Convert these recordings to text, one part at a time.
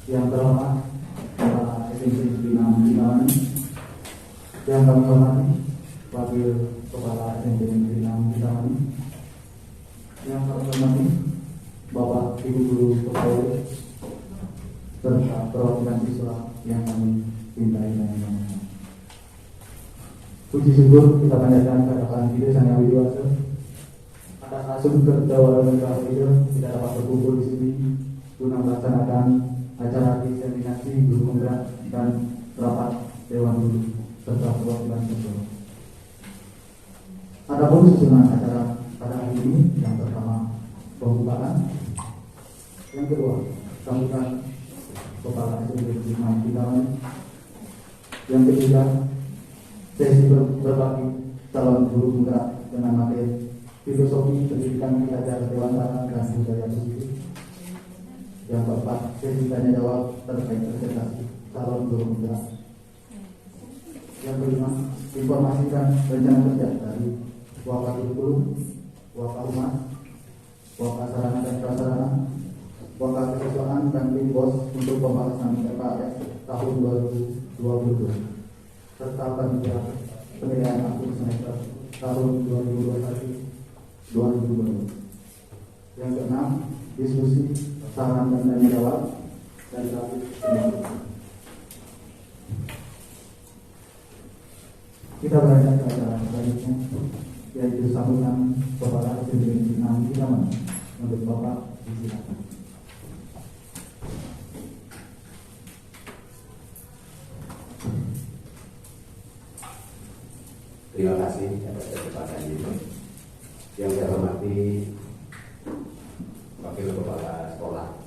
Yang terhormat Bapak SMP Bina Binawan, yang kami hormati Wakil Kepala SMP Bina Binawan, yang kami hormati Bapak Ibu Guru Pegawai serta perwakilan siswa yang kami cintai dan banggakan. Puji syukur kita panjatkan kehadiran kita Sang Yang Widi Wasa atas asum kedawaan kita dapat berkumpul di sini guna melaksanakan acara diseminasi guru penggerak dan rapat Dewan Guru serta perwakilan siswa. Adapun susunan acara pada hari ini, yang pertama pembukaan, yang kedua sambutan Kepala SMP Bina Binawan, yang ketiga sesi berbagi calon guru penggerak dengan materi filosofi pendidikan belajar kedewasaan dan budaya positif. Yang keempat, sesi tanya jawab terkait presentasi calon guru penggerak. Yang kelima, informasikan rencana kerja dari Wakakurikulum, Wakahumas, Wakasarana dan Prasarana, Wakakesiswaan dan Tim Bos untuk pembahasan PKS tahun 2022 serta panitia penilaian akhir semester tahun 2021-2022. Yang keenam, diskusi saran dan tanya jawab dari kami semua. Kita berada ke acara selanjutnya, yaitu sambutan Kepala SMP Bina Binawan. Untuk Bapak disilakan. Terima kasih atas kesempatan ini. Yang saya hormati Wakil Kepala Sekolah,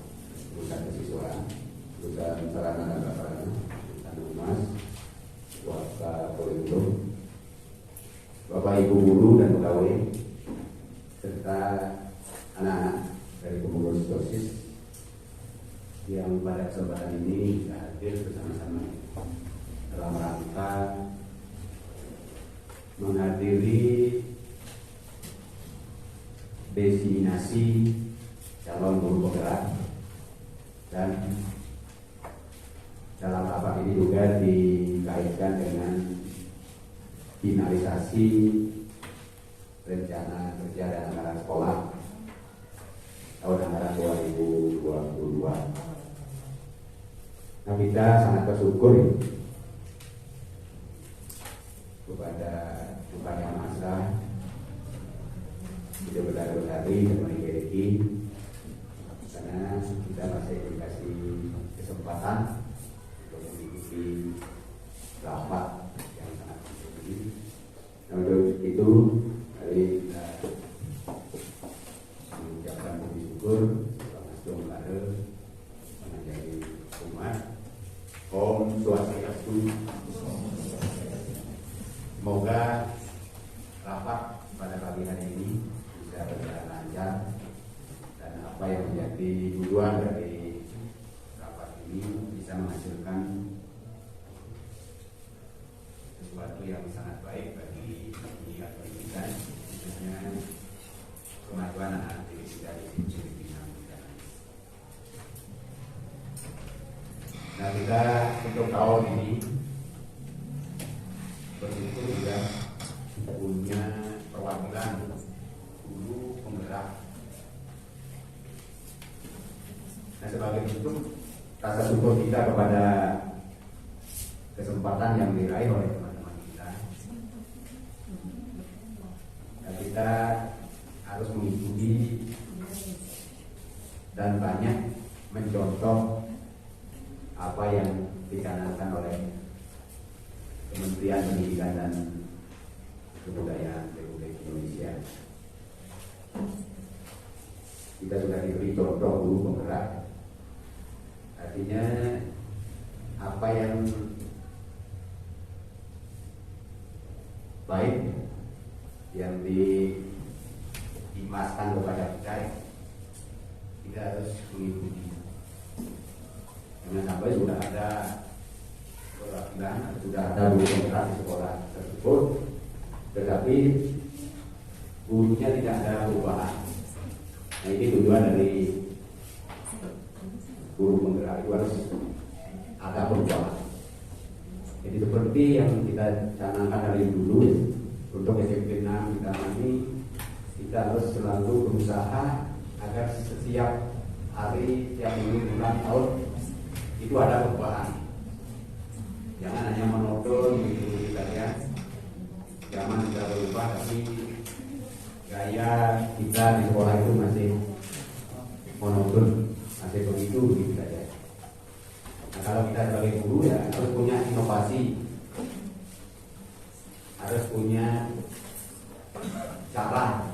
Urusan Kesiswaan, Urusan Sarana dan Prasarana, Urusan Humas, Wakakurikulum, Bapak Ibu Guru dan Pegawai, serta anak-anak dari pengurus OSIS yang pada kesempatan ini bisa hadir bersama-sama dalam rangka menghadiri destinasi calon guru penggerak, dan dalam rapat ini juga dikaitkan dengan finalisasi rencana kerja dan anggaran sekolah tahun anggaran 2022. Nah, kita sangat bersyukur kepada Tuhan Yang Maha Esa, kita berhari-hari memiliki, karena kita masih dikasih kesempatan untuk mengikuti rapat yang sangat penting ini. Nah, untuk itu mari kita mengucapkan puji syukur kepada Tuhan menjadi umat. Om Swastiastu. Semoga rapat pada pagi hari ini bisa berjalan lancar, dan apa yang menjadi tujuan dari rapat ini bisa menghasilkan sesuatu yang sangat baik bagi dunia pendidikan, khususnya kemajuan anak didik kita di Filipina. Nah, kita untuk tahun ini bersyukur juga punya perwakilan guru penggerak. Nah, sebagai bentuk rasa syukur kita kepada kesempatan yang diraih oleh teman-teman kita, nah, kita harus mengikuti dan banyak mencontoh apa yang dicanangkan oleh Kementerian Pendidikan dan Kebudayaan Republik Indonesia. Kita sudah diberi contoh guru penggerak, artinya apa yang baik yang diimaskan kepada kita, kita harus mengikuti. Jangan sampai sudah ada perwakilan, sudah ada guru penggerak di sekolah tersebut, tetapi gurunya tidak ada perubahan. Nah, ini tujuan dari guru penggerak itu harus ada perubahan. Jadi seperti yang kita canangkan dari dulu, untuk SMP 6 kita ini kita harus selalu berusaha agar setiap hari, setiap minggu, bulan, tahun itu ada perubahan. Jangan hanya monoton gitu saja. Zaman sudah berubah tapi gaya kita di sekolah itu masih monoton, masih begitu saja. Nah, kalau kita sebagai guru ya harus punya inovasi, harus punya cara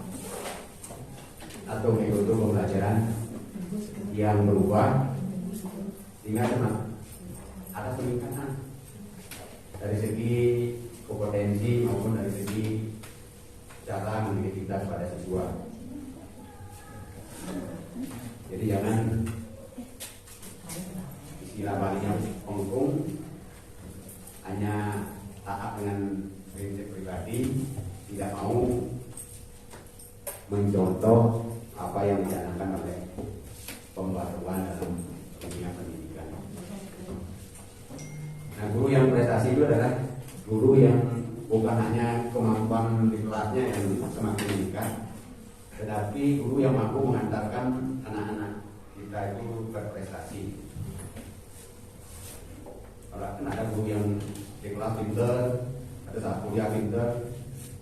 atau metode pembelajaran yang berubah sehingga ada peningkatan dari segi kompetensi maupun dari segi cara mendidik kita kepada siswa. Jadi jangan istilah Balinya ongkung hanya taat dengan prinsip pribadi, tidak mau mencontoh apa yang dicanangkan oleh pembaruan dalam dunia pendidikan. Nah, guru yang prestasi itu adalah guru yang bukan hanya kemampuan di kelasnya yang semakin meningkat, tetapi guru yang mampu mengantarkan anak-anak kita itu berprestasi. Kalau kan ada guru yang di kelas pinter, ada saat kuliah pinter,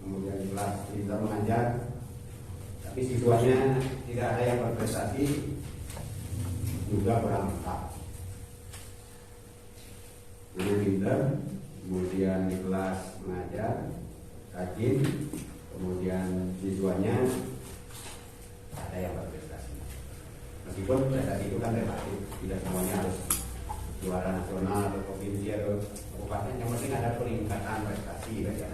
kemudian di kelas pinter mengajar, tapi siswanya tidak ada yang berprestasi, juga berantak. Guru pinter, kemudian di kelas mengajar, rajin, kemudian siswanya ada yang berprestasi. Meskipun prestasi itu kan relatif, tidak semuanya harus juara nasional atau provinsi atau kabupaten, yang penting ada peningkatan prestasi saja.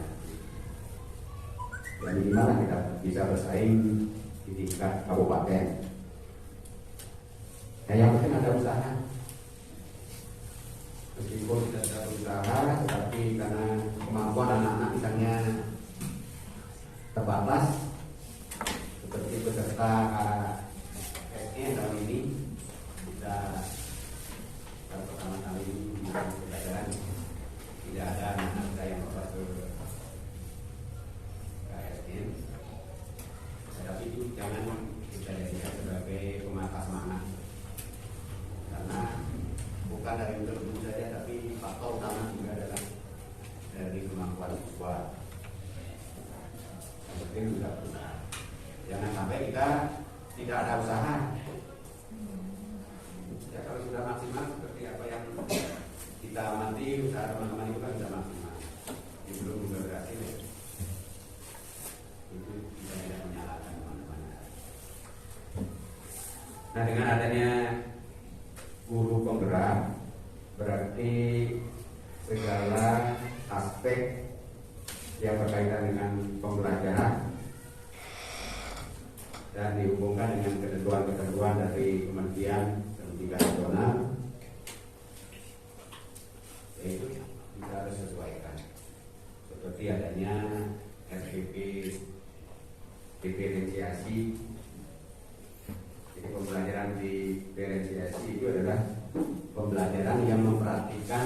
Dan gimana kita bisa bersaing di tingkat kabupaten? Ya, yang penting ada usaha. Meskipun tidak ada usaha, tetapi karena kemampuan anak-anak misalnya terbatas, seperti peserta KSN tahun ini, kita pertama kali ini pelajaran tidak ada anak-anak kita yang lolos ke KSN, tetapi itu jangan kita jadikan sebagai pemangkas semangat, karena bukan dari tertentu saja, tapi faktor utama juga adalah dari kemampuan siswa. Yang penting juga berusaha. Jangan sampai kita tidak ada usaha. Ya, kalau sudah maksimal seperti apa yang kita amati, usaha teman-teman itu kan sudah maksimal. Ini belum juga berhasil ya. Itu kita tidak menyalahkan teman-teman. Nah, dengan adanya guru penggerak, berarti segala aspek yang berkaitan dengan pembelajaran dan dihubungkan dengan ketentuan-ketentuan dari Kementerian Pendidikan Nasional, yaitu kita harus sesuaikan. Seperti adanya RPP diferensiasi. Jadi pembelajaran diferensiasi itu adalah pembelajaran yang memperhatikan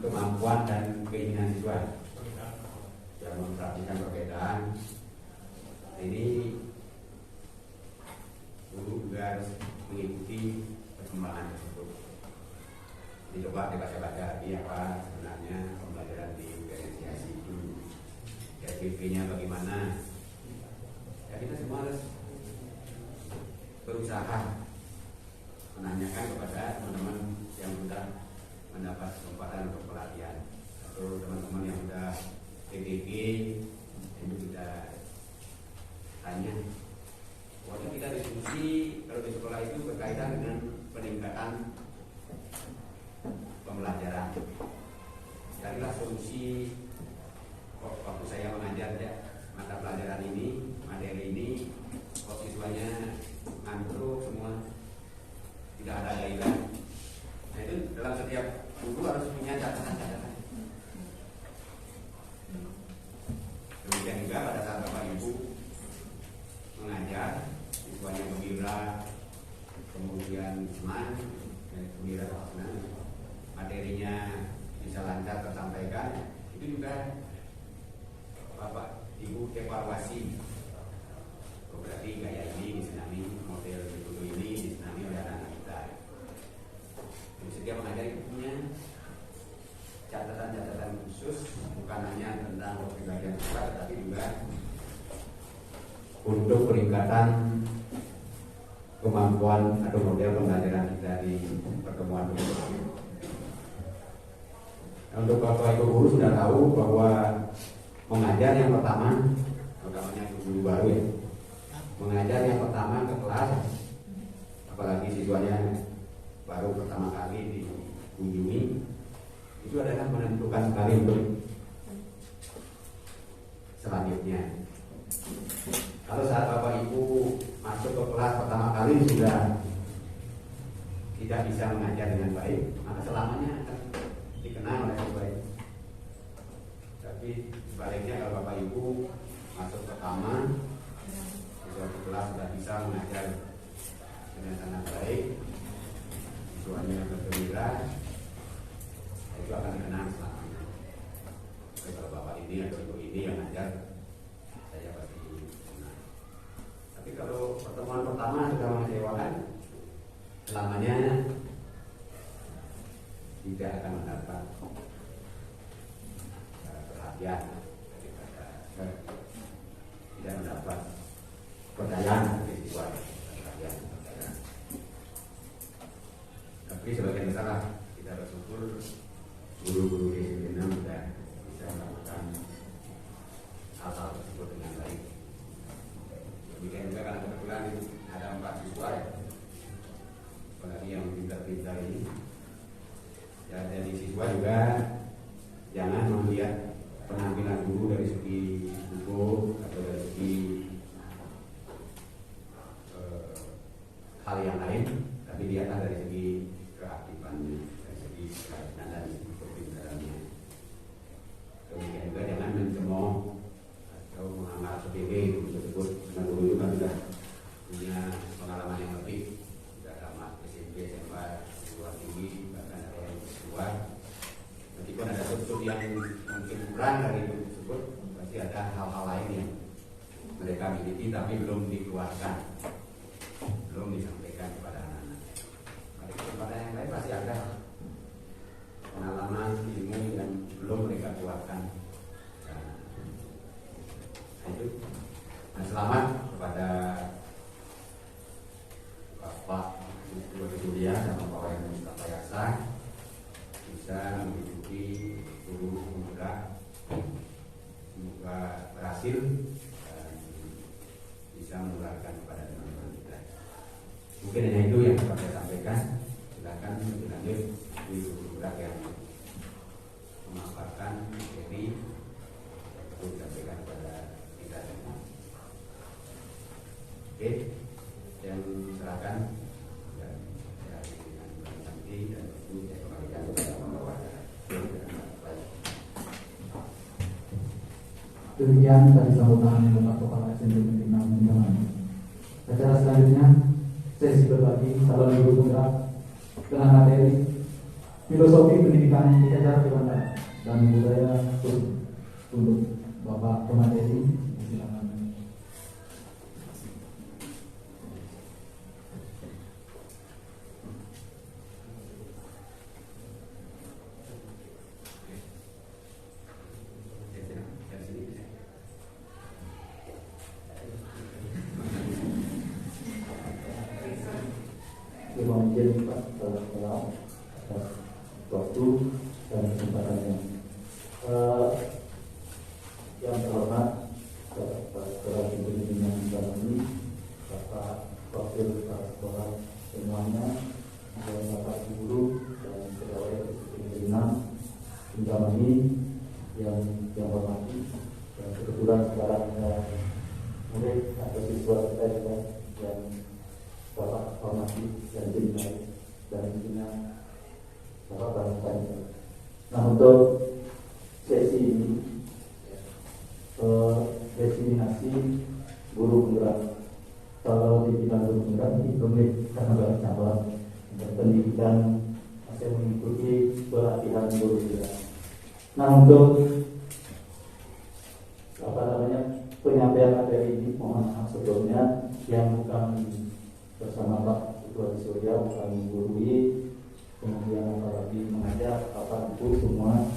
kemampuan dan keinginan siswa, yang memperhatikan perbedaan. Ini guru juga harus mengikuti perkembangan tersebut. Jadi coba dibaca-baca lagi apa sebenarnya pembelajaran diferensiasi itu, RPP-nya bagaimana. Ya, kita semua harus berusaha menanyakan kepada teman-teman yang sudah mendapat kesempatan untuk pelatihan atau teman-teman yang sudah PDG, itu kita tanya. Pokoknya kita diskusi kalau di sekolah itu berkaitan dengan peningkatan pembelajaran. Carilah solusi. Waktu saya mengajar ya, mata pelajaran ini, materi ini, kok siswanya ngantuk semua, tidak ada gairah. Nah, itu dalam setiap guru harus punya catatan-catatan. Demikian juga pada saat Bapak Ibu mengajar, siswanya bergembira, kemudian senang dan gembira, senang materinya bisa lancar tersampaikan, itu juga Bapak Ibu evaluasi. Berarti gaya ini disenangi, model dulu ini disenangi oleh anak kita. Jadi setiap mengajar itu punya catatan-catatan khusus, bukan hanya tentang kepribadian kita, tetapi juga untuk peningkatan kemampuan atau model pembelajaran kita di pertemuan ini. Untuk Bapak Ibu guru sudah tahu bahwa mengajar yang pertama, utamanya guru baru ya, mengajar yang pertama ke kelas, apalagi siswanya baru pertama kali dikunjungi, itu adalah menentukan sekali untuk selanjutnya. Kalau saat Bapak Ibu masuk ke kelas pertama kali sudah tidak bisa mengajar dengan baik, maka selamanya akan dikenang oleh baik. Tapi sebaliknya kalau Bapak Ibu masuk pertama di suatu kelas sudah bisa mengajar dengan sangat baik, siswanya bergembira, itu akan dikenang selamanya. Jadi kalau Bapak ini atau Ibu ini yang ngajar, saya pasti senang. Tapi kalau pertemuan pertama sudah mengecewakan, selamanya tidak akan mendapat perhatian daripada tidak mendapat percayaan dari siswa. Tapi sebagian besar kita bersyukur guru-guru di Vietnam sudah bisa melakukan hal-hal tersebut dengan baik. Demikian juga karena kebetulan ada 4 siswa ya, apalagi yang pintar-pintar ini. Ya, jadi siswa juga jangan melihat penampilan guru dari segi buku atau dari segi hal yang lain, tapi lihatlah dari segi keaktifannya, dari segi kerajinan dan kepintarannya. Demikian juga jangan mencemooh atau menganggap sepele tersebut, karena guru itu kan sudah punya pengalaman yang lebih, sudah tamat SMP, SMA, perguruan tinggi, bahkan ada yang S2. Meskipun ada sub yang mungkin kurang dari itu tersebut, pasti ada hal-hal lain yang mereka miliki tapi belum dikeluarkan, belum disampaikan kepada anak-anak. Pada kesempatan yang lain pasti ada pengalaman ilmu yang belum mereka keluarkan. Nah, itu. Nah, selamat kepada Bapak Ibu Julia dan Bapak Wayan Mustafa Yasa bisa menduduki guru pemuda. Semoga berhasil dan bisa menularkan kepada teman-teman kita. Mungkin hanya itu yang dapat saya sampaikan. Silakan lebih lanjut di guru-guru yang memaparkan materi untuk disampaikan kepada kita semua. Oke, yang serahkan dan saya dengan nanti dan itu saya kembalikan kepada pembawa acara. Demikian tadi sambutan Bapak Kepala SMP Negeri 6 Bintangan. Acara selanjutnya sesi berbagi calon guru penggerak dengan materi filosofi pendidikan kejar kebenaran dan budaya untuk Bapak pemateri. Silakan. Terima kasih Pak atas waktu dan kesempatannya. Yang terhormat Bapak Kepala Pembinaan ini, Bapak Wakil Kepala Sekolah semuanya, dan Bapak Guru dan pegawai Pembinaan ini yang hormati, dan kebetulan sekarang murid atau siswa kita juga yang Bapak hormati dan cintai dan tentunya Bapak bangsa. Nah, untuk sesi ini destinasi guru penggerak kalau di bidang pendidikan itu rumit karena banyak cabang. Pendidikan masih mengikuti pelatihan guru juga. Nah, untuk penyampaian materi ini mohon maaf sebelumnya yang bukan bersama Pak Ketua Surya, bukan gurui, kemudian apalagi mengajar apa itu semua,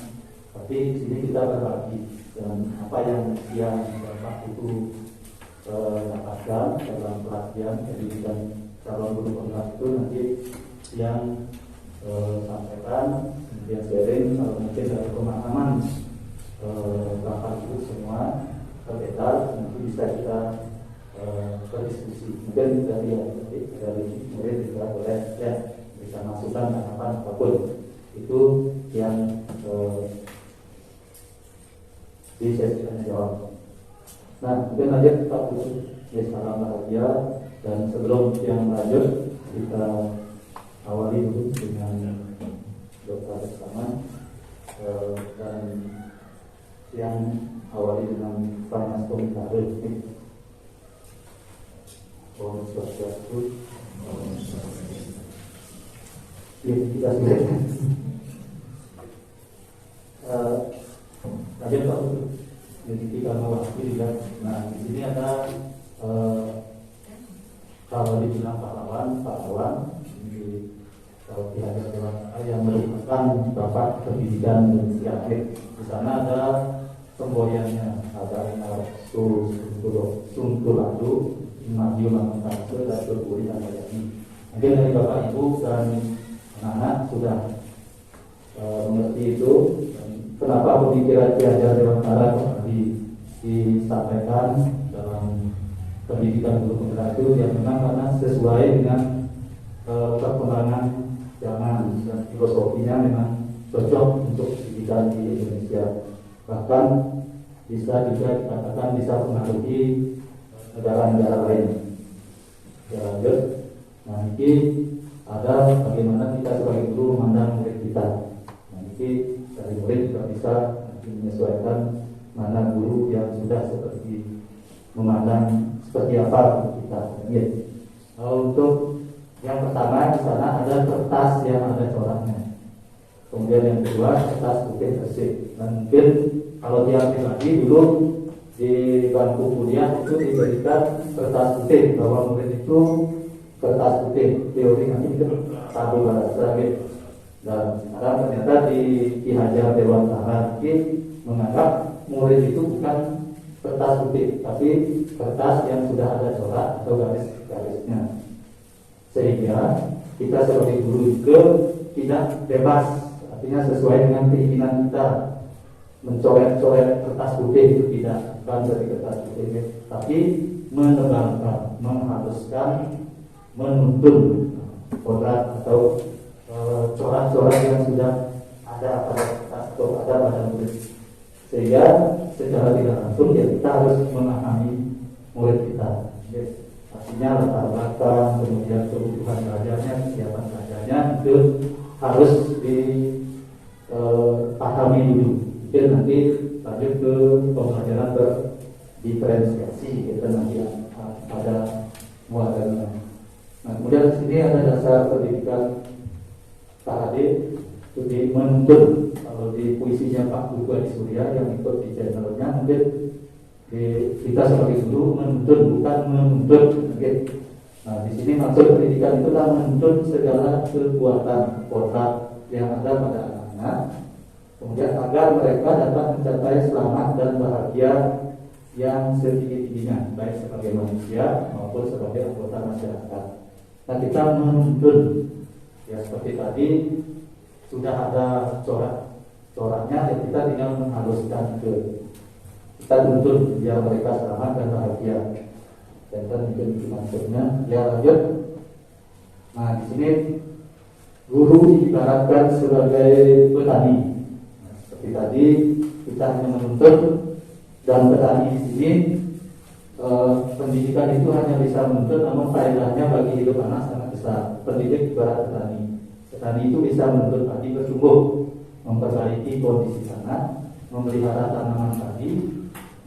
tapi di sini kita berbagi dan apa yang Bapak itu dapatkan dalam pelatihan pendidikan calon guru penggerak itu nanti yang sampaikan, kemudian sharing kalau mungkin dari pemahaman Bapak itu semua berbeda, nanti bisa kita berdiskusi. Mungkin dari murid juga boleh ya bisa masukan tanggapan apapun itu yang di sesi tanya jawab. Nah, mungkin lanjut Pak Putu, ya salam bahagia. Dan sebelum yang lanjut kita awali dulu dengan doa bersama dan yang awali dengan panas komentar. Om Swastiastu. Ya, kita sudah. Lanjut Pak Putu. Jadi kita mau waktu juga. Nah, di sini ada kalau dibilang pahlawan di kalau pihak yang merupakan bapak pendidikan Indonesia akhir. Di sana ada semboyannya, ada Sungkuladu, Maju Manguntasu, dan Berburi dan Bayani. Mungkin dari Bapak Ibu dan anak-anak sudah mengerti itu. Kenapa pemikiran Ki Hajar Dewantara disampaikan dalam pendidikan guru penggerak itu yang memang karena sesuai dengan perkembangan zaman dan filosofinya memang cocok untuk pendidikan di Indonesia. Bahkan bisa juga dikatakan bisa mengaruhi negara-negara lain. Ya, lanjut. Nah, ini ada bagaimana kita sebagai guru memandang murid kita. Nah, ini dari murid juga bisa menyesuaikan mana guru yang sudah seperti memandang seperti apa kita. Ya. Untuk yang pertama di sana ada kertas yang ada coraknya. Kemudian yang kedua kertas putih bersih. Dan mungkin kalau tiap lagi dulu di bangku kuliah itu diberikan kertas putih bahwa murid itu kertas putih teori nanti itu tabu bahasa gitu. Dan sekarang ternyata di Ki Hajar Dewantara menganggap murid itu bukan kertas putih, tapi kertas yang sudah ada corak atau garis-garisnya. Sehingga kita sebagai guru juga tidak bebas, artinya sesuai dengan keinginan kita mencoret-coret kertas putih itu tidak, bukan dari kertas putih, tapi menebalkan, mengharuskan, menuntun kodrat atau corak-corak yang sudah ada pada kertas atau ada pada murid. Sehingga secara tidak langsung ya kita harus memahami murid kita. Artinya latar belakang, kemudian kebutuhan belajarnya, kesiapan belajarnya itu harus dipahami dulu. Mungkin nanti lanjut ke pembelajaran berdiferensiasi, kita nanti ada muatannya. Nah, kemudian di sini ada dasar pendidikan KHD itu menuntun. Kalau di puisinya Pak Ketua Surya yang ikut di channelnya, mungkin kita sebagai guru menuntun bukan menuntut. Nah, di sini maksud pendidikan itu adalah menuntun segala kekuatan otak yang ada pada anak-anak, kemudian agar mereka dapat mencapai selamat dan bahagia yang setinggi-tingginya, baik sebagai manusia maupun sebagai anggota masyarakat. Nah, kita menuntun ya seperti tadi sudah ada coraknya, ya kita tinggal menghaluskan kita tuntun biar mereka selamat dan bahagia. Dan mungkin maksudnya ya lanjut. Nah, di sini guru diibaratkan sebagai petani. Nah, seperti tadi kita hanya menuntun, dan petani di sini pendidikan itu hanya bisa menuntun, namun faedahnya bagi hidup anak sangat besar. Pendidik ibarat petani. Petani itu bisa menuntun padi bertumbuh, memperbaiki kondisi tanah, memelihara tanaman padi,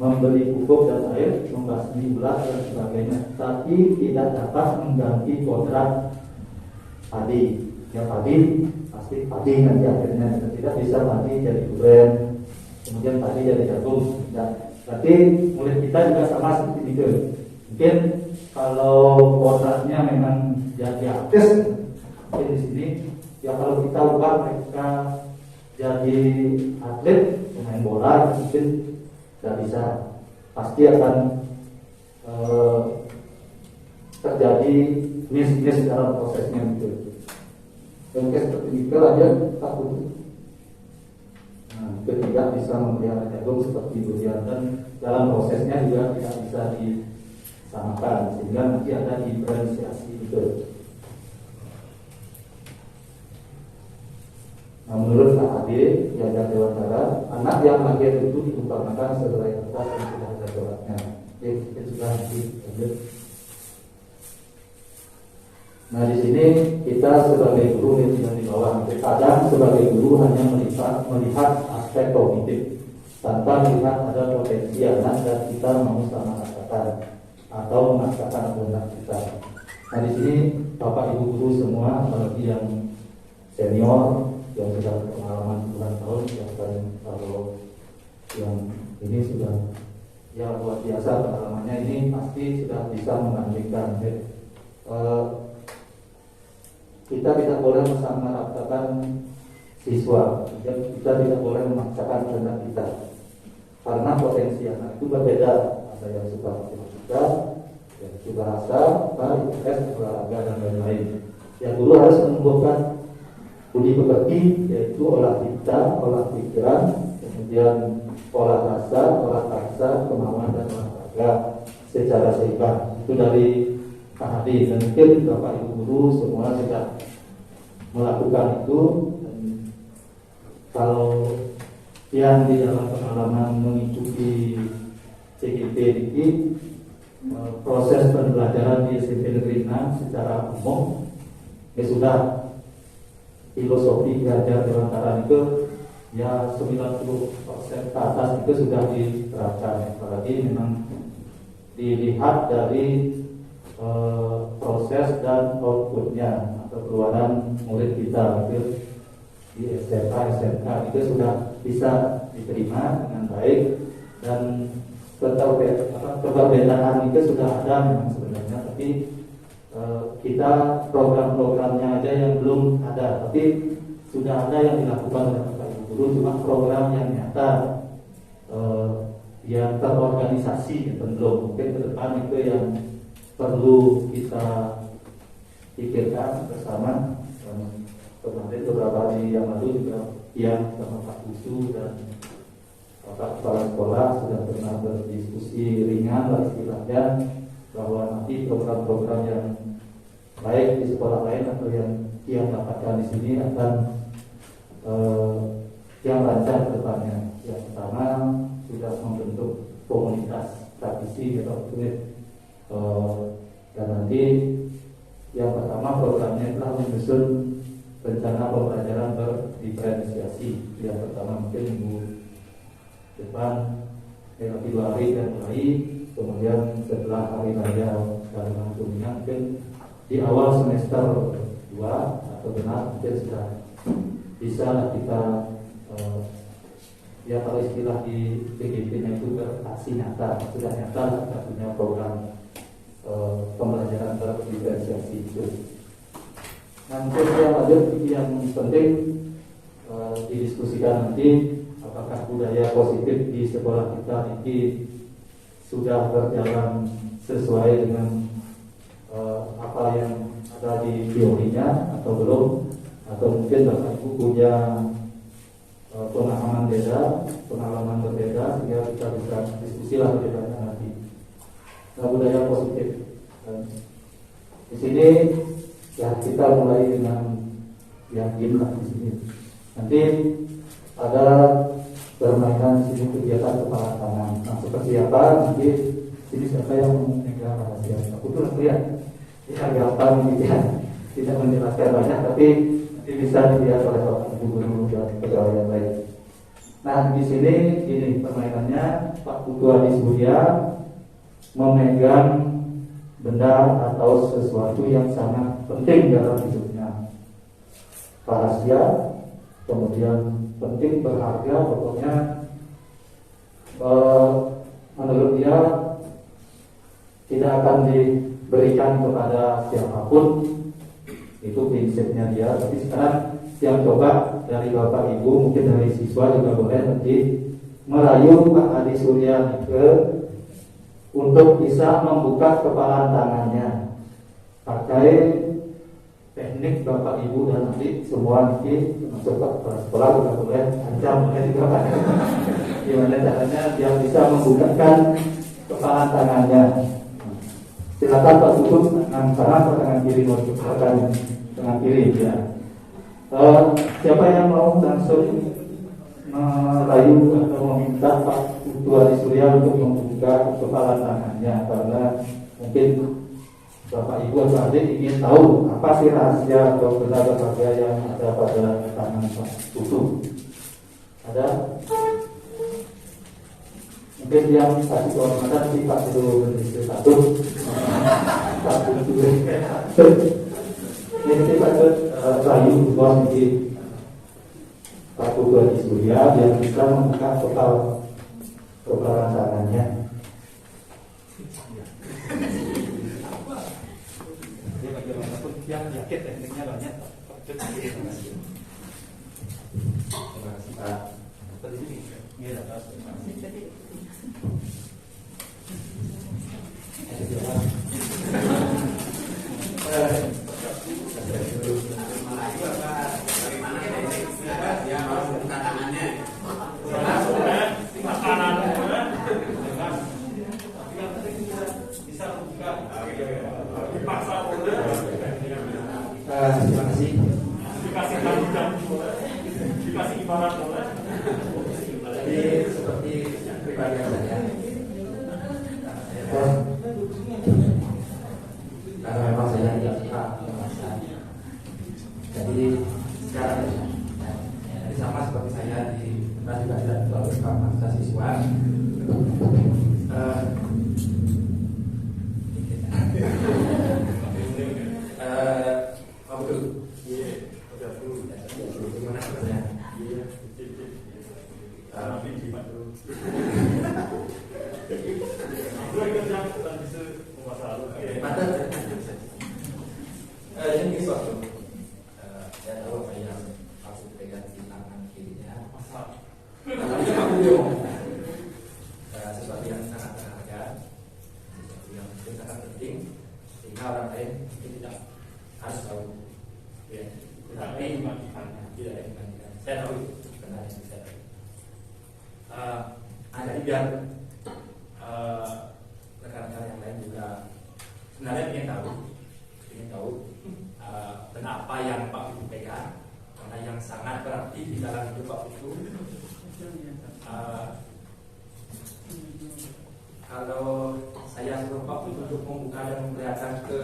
membeli pupuk dan air, membasmi ulat dan sebagainya, tapi tidak dapat mengganti kontrak padi. Ya padi pasti padi nanti akhirnya tidak bisa padi jadi duren, kemudian padi jadi jagung. Tidak. Berarti murid kita juga sama seperti itu. Mungkin kalau kontraknya memang jadi artis, mungkin di sini ya kalau kita ubah mereka jadi atlet pemain bola mungkin tidak bisa, pasti akan terjadi miss dalam prosesnya gitu. Oke, seperti itu aja takut. Nah, ketiga bisa memelihara jagung seperti durian, dan dalam prosesnya juga tidak bisa disamakan sehingga nanti ada diferensiasi gitu. Nah, menurut KHD yang ada Dewantara, anak yang lahir itu diumpamakan sebagai kertas yang sudah ada coraknya. Oke, kita sudah lanjut. Nah, di sini kita sebagai guru yang di bawah, kadang sebagai guru hanya melihat aspek kognitif tanpa melihat ada potensi anak dan kita mau sama katakan atau memaksakan kehendak kita. Nah, di sini Bapak Ibu guru semua, apalagi yang senior yang sudah pengalaman puluhan tahun, bahkan kalau yang ini sudah ya luar biasa pengalamannya, ini pasti sudah bisa membandingkan. Kita tidak boleh memaksakan siswa, kita tidak boleh memaksakan kehendak kita, karena potensi anak itu berbeda. Ada yang suka matematika, yang suka bahasa, IPS, olahraga dan lain-lain. Yang dulu harus menumbuhkan budi pekerti, yaitu olah cipta, olah pikiran, kemudian olah rasa, olah rasa, kemauan dan olahraga secara seimbang. Itu dari KHD, dan mungkin Bapak Ibu guru semua sudah melakukan itu. Dan kalau yang di dalam pengalaman mengikuti CGP ini, proses pembelajaran di SMP Negeri 6 secara umum sudah filosofi belajar Dewantara itu ya 90% ke atas itu sudah diterapkan. Apalagi memang dilihat dari proses dan outputnya atau keluaran murid kita itu di SMA, SMK itu sudah bisa diterima dengan baik, dan perbedaan itu sudah ada memang sebenarnya, tapi kita program-programnya aja yang belum ada, tapi sudah ada yang dilakukan oleh Bapak Ibu guru, cuma program yang nyata yang terorganisasi belum. Mungkin ke depan itu yang perlu kita pikirkan bersama. Kemarin beberapa hari yang lalu juga yang sama Pak Usu dan Bapak Kepala Sekolah sudah pernah berdiskusi ringan lah istilahnya, bahwa nanti program-program yang baik di sekolah lain atau yang dapatkan di sini akan yang lancar ke depannya. Yang pertama sudah membentuk komunitas praktisi atau dan nanti yang pertama programnya telah menyusun rencana pembelajaran berdiferensiasi. Yang pertama mungkin minggu depan lagi 2 hari dan mulai, kemudian setelah hari raya Kalimantan Kuningan mungkin di awal semester 2 atau benar mungkin sudah bisa kita ya kalau istilah di PGP-nya itu beraksi nyata, sudah nyata kita punya program pembelajaran berdiferensiasi itu. Nanti yang lanjut yang penting didiskusikan nanti, apakah budaya positif di sekolah kita ini sudah berjalan sesuai dengan apa yang ada di teorinya atau belum, atau mungkin Bapak Ibu punya pengalaman berbeda sehingga kita bisa diskusi lah bedanya nanti. Nah, budaya positif. Di sini ya kita mulai dengan yang gimana di sini. Nanti ada permainan di sini kegiatan kepala tangan. Nah, seperti apa nanti sini siapa yang memegang rahasia? Aku tuh lihat ini agak gampang gitu ya, tidak menjelaskan banyak, tapi nanti bisa dilihat oleh Bapak Ibu guru dan pegawai yang lain. Nah di sini ini permainannya, Pak Putu Adi Surya memegang benda atau sesuatu yang sangat penting dalam hidupnya, rahasia, kemudian penting, berharga, pokoknya menurut dia tidak akan diberikan kepada siapapun, itu prinsipnya dia. Tapi sekarang yang coba dari Bapak Ibu, mungkin dari siswa juga boleh nanti merayu Pak Adi Surya untuk bisa membuka kepalan tangannya pakai teknik Bapak Ibu, dan nanti semua nanti masuk ke sekolah juga boleh ancam juga Pak. Gimana caranya dia bisa membukakan kepalan tangannya. Silakan Pak Tutup, tangan kanan atau tangan kiri, mau tangan kiri ya. Siapa yang mau langsung merayu atau meminta Pak Putu Adi Surya untuk membuka kepala tangannya, karena mungkin Bapak Ibu atau adik ingin tahu apa sih rahasia atau benda berharga yang ada pada tangan Pak Putu. Ada? Mungkin yang kasih kehormatan si Pak Putu satu. Pak Putu ini Pak rayu bos di Pak Putu Adi Surya yang bisa membuka kepala tangannya. Dia bagaimanapun yang yakin tekniknya banyak. Terima kasih Pak. Tadi ini dia atas. Terima kasih. Dikasih tanggung dikasih ibarat boleh. Jadi seperti pribadi saya, karena memang saya tidak suka memasak. Jadi sekarang jadi sama seperti saya di tempat juga tidak terlalu suka memasak siswa. Ini suatu Saya tahu apa yang harus dipegang di tangan kirinya. tapi aku bilang Sesuatu yang sangat berharga, sesuatu yang mungkin sangat penting, sehingga orang lain mungkin tidak harus tahu. Ya, tetapi tidak dimandikan. Saya tahu itu benar, saya tahu. Jadi biar rekan-rekan yang lain juga sebenarnya ingin tahu benar apa yang Pak Putu pegang, karena yang sangat berarti di dalam hidup Pak Putu. Kalau saya suruh Pak Putu untuk membuka dan memperlihatkan ke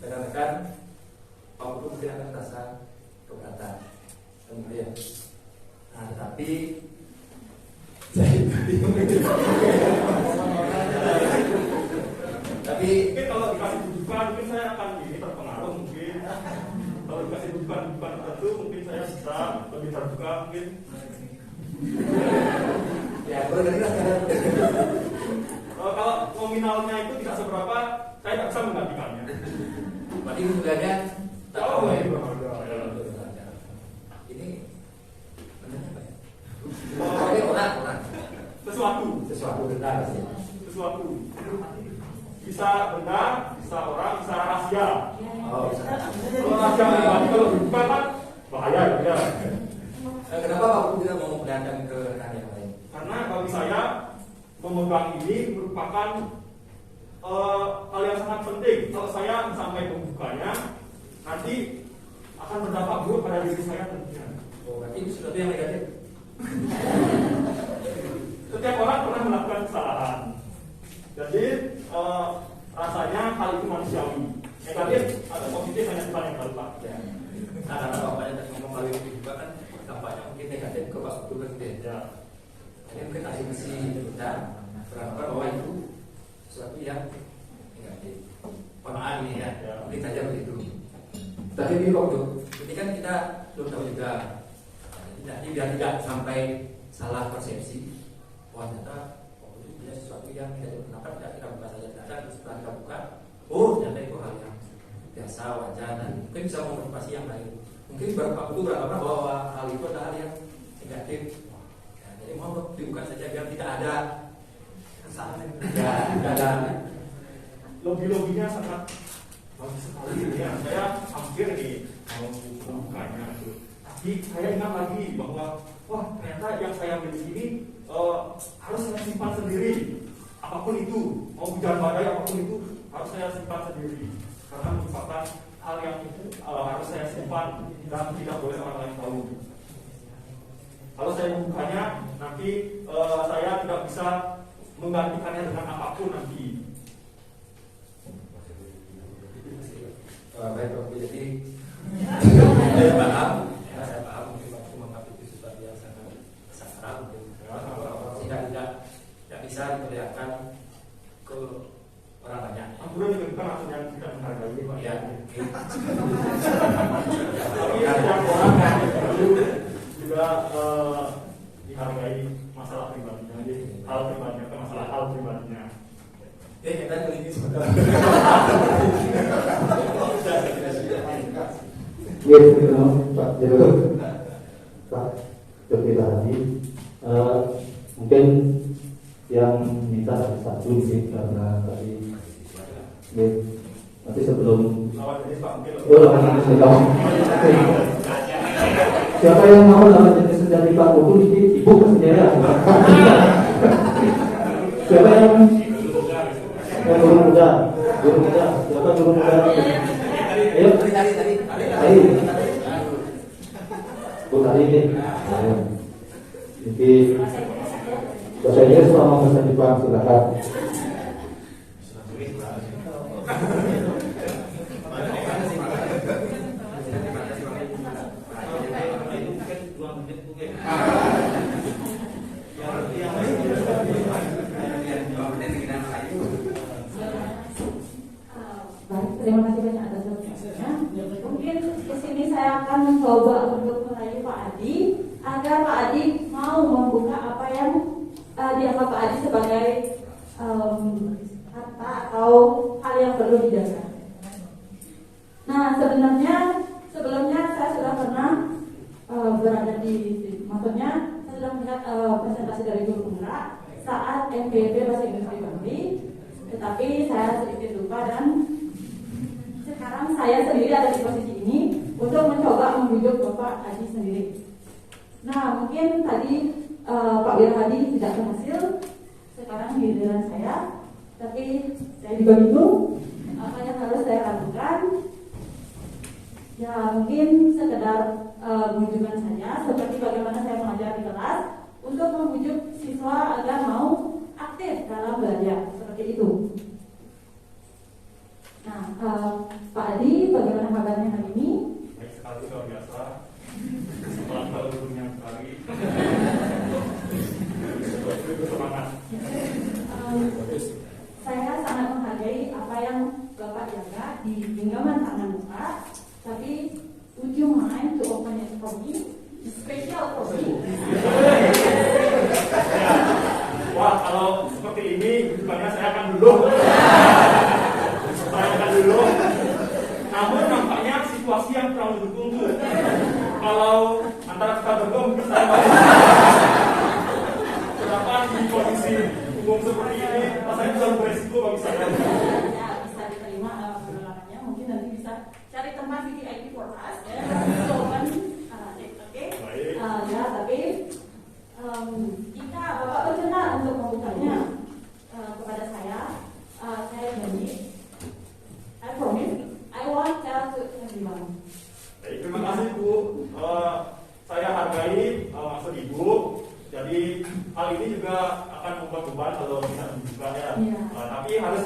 rekan-rekan, Pak Putu mungkin akan merasa keberatan, kemudian. Nah, tetapi tapi mungkin kalau dikasih dudukan mungkin saya akan ini terpengaruh mungkin. Kalau dikasih dudukan tertentu mungkin saya bisa lebih terbuka mungkin. ya bergerak sekarang. Kalau nominalnya itu tidak seberapa, saya tidak bisa menggantikannya. Berarti sebenarnya tak tahu ya. Ini benarnya apa ya? Oke, orang sesuatu benar pasti. Sesuatu bisa benda, bisa orang, bisa rahasia. Oh, bisa. Kalau rahasia pribadi, kalau dudukan kan bahaya ya. Kenapa Pak Putu tidak mau memperlihatkan ke rekan yang lain? Karena bagi saya memegang ini merupakan hal yang sangat penting. Kalau saya sampai membukanya, nanti akan berdampak buruk pada diri saya tentunya. Oh, berarti itu sesuatu yang negatif. Setiap orang pernah melakukan kesalahan. Jadi rasanya hal itu manusiawi. Negatif atau positif hanya Tuhan yang tahu Pak. Ya. Nah, karena bapaknya tadi ngomong kali ini juga kan dampaknya mungkin negatif ke Pak Putu sendiri. Ya. mungkin ahli mesin kita beranggapan bahwa itu sesuatu yang negatif. Maaf ini ya, mungkin saja begitu. Tapi ini kan kita belum tahu juga. Jadi biar tidak sampai salah persepsi, bahwa ternyata itu dia sesuatu yang tidak diperkenalkan, tidak kita buka saja ternyata setelah kita buka, oh ternyata itu hal yang biasa, wajar, dan mungkin bisa memotivasi yang lain. Mungkin beberapa itu beranggapan bahwa hal itu adalah hal yang negatif. Ya, jadi mohon dibuka saja biar tidak ada kesalahan. Ya, tidak ada. Lobby-lobbynya sangat bagus sekali ya. Saya hampir nih mau membukanya itu. Tapi saya ingat lagi bahwa wah ternyata yang saya miliki ini harus saya simpan sendiri. Apapun itu, mau hujan badai apapun itu harus saya simpan sendiri. Karena merupakan hal yang harus saya simpan dan tidak boleh orang lain tahu. Kalau saya membukanya, nanti saya tidak bisa menggantikannya dengan apapun nanti. Baik, jadi saya paham mungkin waktu mengungkap itu sesuatu yang sangat sakral mungkin sehingga tidak bisa diperlihatkan ke orang banyak. Ampunan juga bukan maksud yang tidak menghargai Pak. Ya, tapi setiap orang yang perlu juga dihargai masalah pribadinya, jadi hal pribadinya, masalah hal pribadinya. kita ini sebentar. Ya, Pak Jero, Pak Jokowi tadi mungkin yang minta ada satu sih karena tadi ya, nanti sebelum siapa yang mau nama jenis senjata Pak Buku ini ibu kesejaya siapa yang guru muda siapa guru muda ayo tadi Bu tadi ini jadi saya selama masa Jepang silakan. Terima kasih banyak atas waktunya. Mungkin di sini saya akan mencoba untuk merayu Pak Adi agar Pak Adi mau membuka apa yang dianggap Pak Adi sebagai kata atau hal yang perlu dijaga. Nah, sebelumnya saya sudah pernah berada maksudnya saya sudah melihat presentasi dari Guru Penggerak saat MPB Bahasa Inggris di Bali, tetapi saya sedikit lupa dan sekarang saya sendiri ada di posisi ini untuk mencoba membujuk Bapak Adi sendiri. Nah, mungkin tadi Pak Wirhadi tidak berhasil, sekarang giliran saya, tapi saya juga bingung apa yang harus saya lakukan. Ya, mungkin sekedar bujukan saja, seperti bagaimana saya mengajar di kelas untuk membujuk siswa agar mau aktif dalam belajar, seperti itu. Nah, Pak Adi, bagaimana kabarnya hari ini? Baik sekali, luar biasa. Semangat gurunya sekali. Semangat. Saya sangat menghargai apa yang Bapak jaga di genggaman tangan Bapak, tapi would you mind to open it for me? Special for me? Wah, kalau seperti ini, bukannya saya akan dulu. Namun nampaknya situasi yang terlalu ditunggu. Kalau antara kita berdua mungkin saya masih kenapa di kondisi umum seperti ini rasanya terlalu beresiko bagi saya. Ya, bisa diterima penolakannya. Mungkin nanti bisa cari tempat VIP for us ya. Oke. Ya, tapi jika Bapak berkenan untuk membukanya kepada saya janji, I promise, I won't tell to everyone. Baik, terima kasih Bu. Saya hargai maksud Ibu. Jadi hal ini juga akan membuat beban kalau bisa dibuka ya. Tapi harus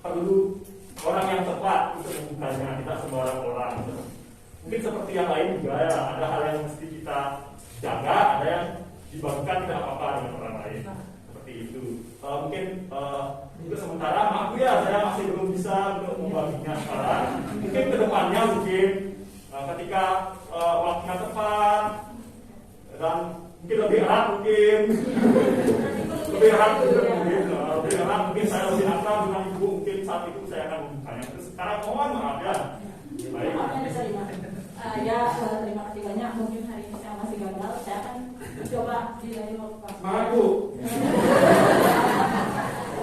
perlu orang yang tepat untuk membukanya, tidak sembarang orang. Mungkin seperti yang lain juga ya, ada hal yang mesti kita jaga, ada yang dibagikan tidak apa-apa dengan orang lain. itu. Mungkin untuk sementara maaf ya, saya masih belum bisa untuk membaginya sekarang. Mungkin kedepannya mungkin ketika waktunya tepat dan mungkin lebih erat mungkin mungkin saya lebih akrab dengan ibu, mungkin saat itu saya akan membukanya. Terus sekarang mohon maaf ya. Baik. Ya, terima kasih banyak. Mungkin hari ini saya masih gagal. Saya akan coba di lain waktu. Semangat Bu.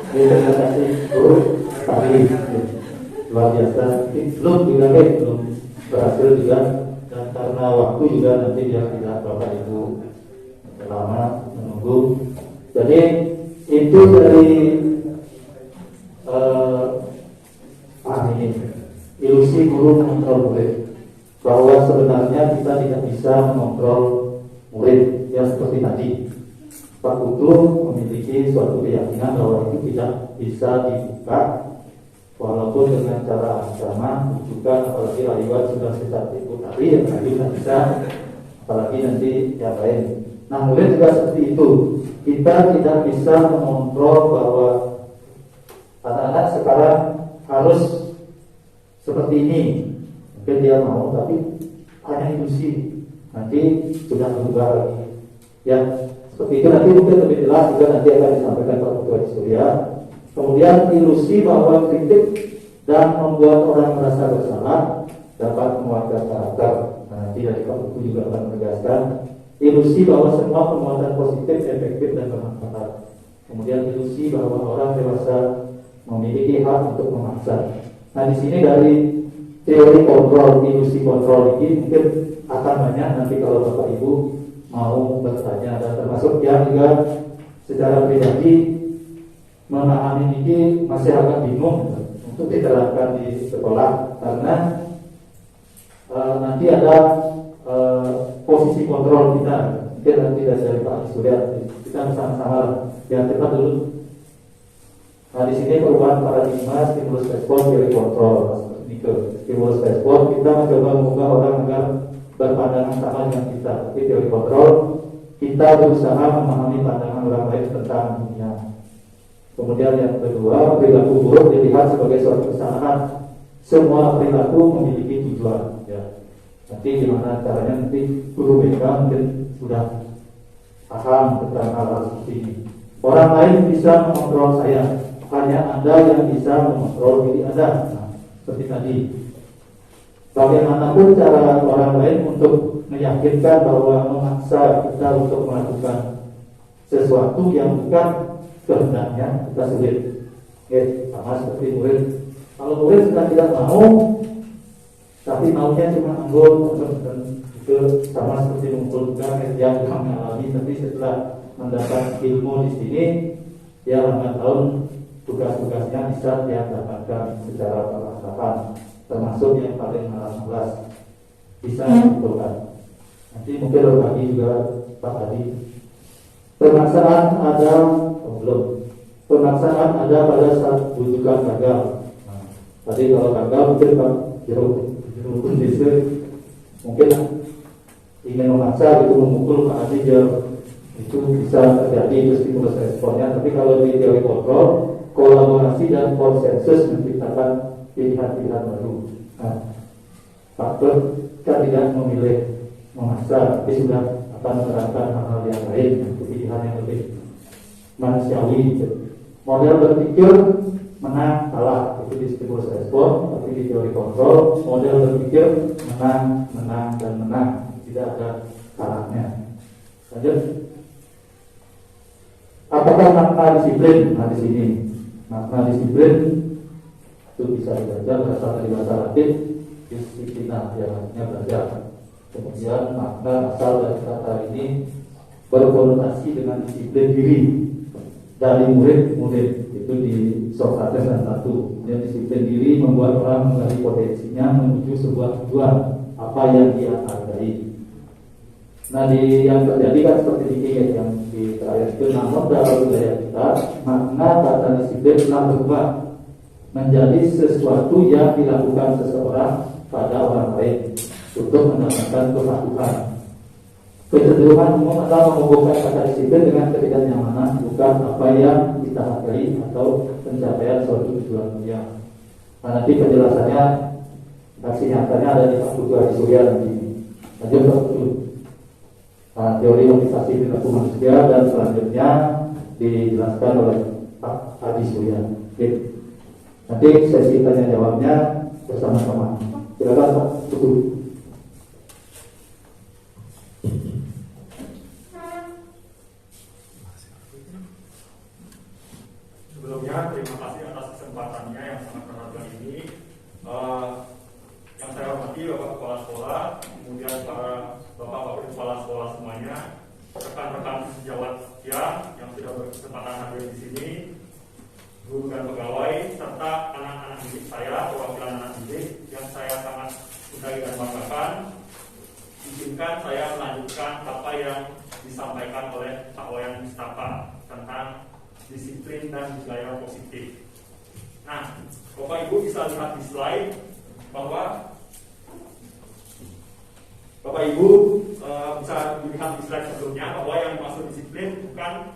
Terima kasih Bu. Tadi luar biasa. Belum berhasil juga, dan karena waktu juga nanti biar tidak Bapak Ibu lama menunggu. Jadi itu dari ini ilusi guru mengontrol murid, bahwa sebenarnya kita tidak bisa mengontrol murid. Yang seperti tadi Pak Putu memiliki suatu keyakinan bahwa itu tidak bisa dibuka walaupun dengan cara agama juga, apalagi riwayat sudah seperti itu tadi yang tadi tidak bisa, apalagi nanti yang lain. Nah, murid juga seperti itu. Kita tidak bisa mengontrol bahwa anak-anak sekarang harus seperti ini. Mungkin dia mau, tapi hanya ilusi. Nanti sudah berubah lagi. Ya, seperti itu nanti mungkin lebih jelas juga nanti akan disampaikan Pak Ketua Surya. Kemudian ilusi bahwa kritik dan membuat orang merasa bersalah dapat menguatkan karakter. Nah, nanti dari Pak Ketua juga akan menegaskan ilusi bahwa semua penguatan positif efektif dan bermanfaat. Kemudian ilusi bahwa orang dewasa memiliki hak untuk memaksa. Nah, di sini dari teori kontrol, ilusi kontrol ini mungkin akan banyak nanti kalau Bapak Ibu mau bertanya, dan termasuk yang juga secara pribadi memahami ini masih agak bingung untuk diterapkan di sekolah, karena nanti ada posisi kontrol kita. Mungkin nanti dari Pak Surya kita bersama-sama yang cepat dulu. Nah, di sini perubahan paradigma stimulus respon teori kontrol. Stimulus respon kita mencoba mengubah orang agar berpandangan sama dengan kita. Tapi teori kontrol kita berusaha memahami pandangan orang lain tentang dunia. Kemudian yang kedua, perilaku buruk dilihat sebagai suatu kesalahan. Semua perilaku memiliki tujuan. Ya. Nanti gimana caranya, nanti guru BK mungkin sudah paham tentang hal-hal seperti ini. Orang lain bisa mengontrol saya, hanya Anda yang bisa mengontrol diri Anda. Nah, seperti tadi, bagaimanapun cara orang lain untuk meyakinkan bahwa memaksa kita untuk melakukan sesuatu yang bukan kehendaknya, kita sulit. Sama seperti murid. Kalau murid sudah tidak mau, tapi maunya cuma anggur, itu sama seperti mengumpulkan yang kami alami. Tapi setelah mendapat ilmu di sini, ya lambat tahun tugas-tugasnya bisa dia dapatkan secara perlahan, termasuk yang paling malas-malas bisa dibutuhkan. Nanti mungkin berbagi juga Pak Adi. Pemaksaan ada, pemaksaan ada pada saat bujukan gagal. Nah, tadi kalau gagal mungkin Pak Jerukun desa mungkin ingin memaksa itu memukul Pak Adi, itu bisa terjadi, itu stimulus responnya. Tapi kalau di teori kontrol, kolaborasi dan konsensus menciptakan pilihan-pilihan baru. Nah, faktor kita tidak memilih memaksa, tapi sudah akan menerapkan hal-hal yang lain, pilihan yang lebih manusiawi. Model berpikir menang kalah itu di stimulus respon, tapi di teori kontrol model berpikir menang, menang dan menang, tidak ada kalahnya. Lanjut. Apakah makna disiplin? Nah, di sini makna disiplin itu bisa dibaca berasal dari bahasa Latin disiplina, yang artinya belajar. Kemudian makna asal dari kata ini berkonotasi dengan disiplin diri dari murid-murid, itu di Sokrates dan Plato. Kemudian disiplin diri membuat orang menggali potensinya menuju sebuah tujuan apa yang dia hargai. Nah, yang terjadi kan seperti ini yang di terakhir itu, namun dalam budaya kita makna kata disiplin telah berubah menjadi sesuatu yang dilakukan seseorang pada orang lain untuk mendapatkan kepatuhan. Kecenderungan umum adalah menghubungkan kata disiplin dengan ketidaknyamanan, bukan apa yang kita hargai atau pencapaian suatu tujuan mulia. Nah, nanti penjelasannya aksi nyatanya ada di Pak Putu Adi Surya nanti. Lanjut Pak Putu. Nah, teori motivasi perilaku manusia dan selanjutnya dijelaskan oleh Pak Adi Surya. Oke. Nanti sesi tanya jawabnya bersama-sama. Silakan Pak Putu. Sebelumnya terima kasih atas kesempatannya yang sangat berharga ini. Yang saya hormati Bapak Kepala Sekolah, kemudian para Bapak-Bapak Kepala Sekolah semuanya, rekan-rekan sejawat yang sudah berkesempatan hadir di sini, guru dan pegawai, serta anak-anak didik saya, perwakilan anak didik yang saya sangat sukai dan banggakan. Izinkan saya melanjutkan apa yang disampaikan oleh Pak Wayan Mustafa tentang disiplin dan budaya positif. Nah, Bapak Ibu bisa lihat di slide bahwa Bapak Ibu bisa dilihat di slide sebelumnya bahwa yang dimaksud disiplin bukan,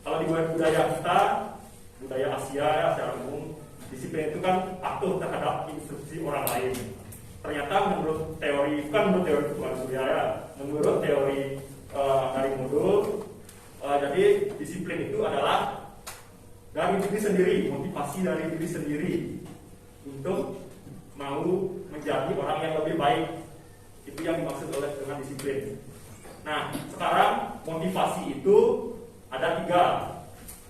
kalau di budaya kita, budaya Asia ya secara umum, disiplin itu kan patuh terhadap instruksi orang lain. Ternyata menurut teori, bukan menurut teori Tuhan Surya ya, menurut teori dari modul, jadi disiplin itu adalah dari diri sendiri, motivasi dari diri sendiri untuk mau menjadi orang yang lebih baik. Itu yang dimaksud oleh dengan disiplin. Nah, sekarang motivasi itu ada 3.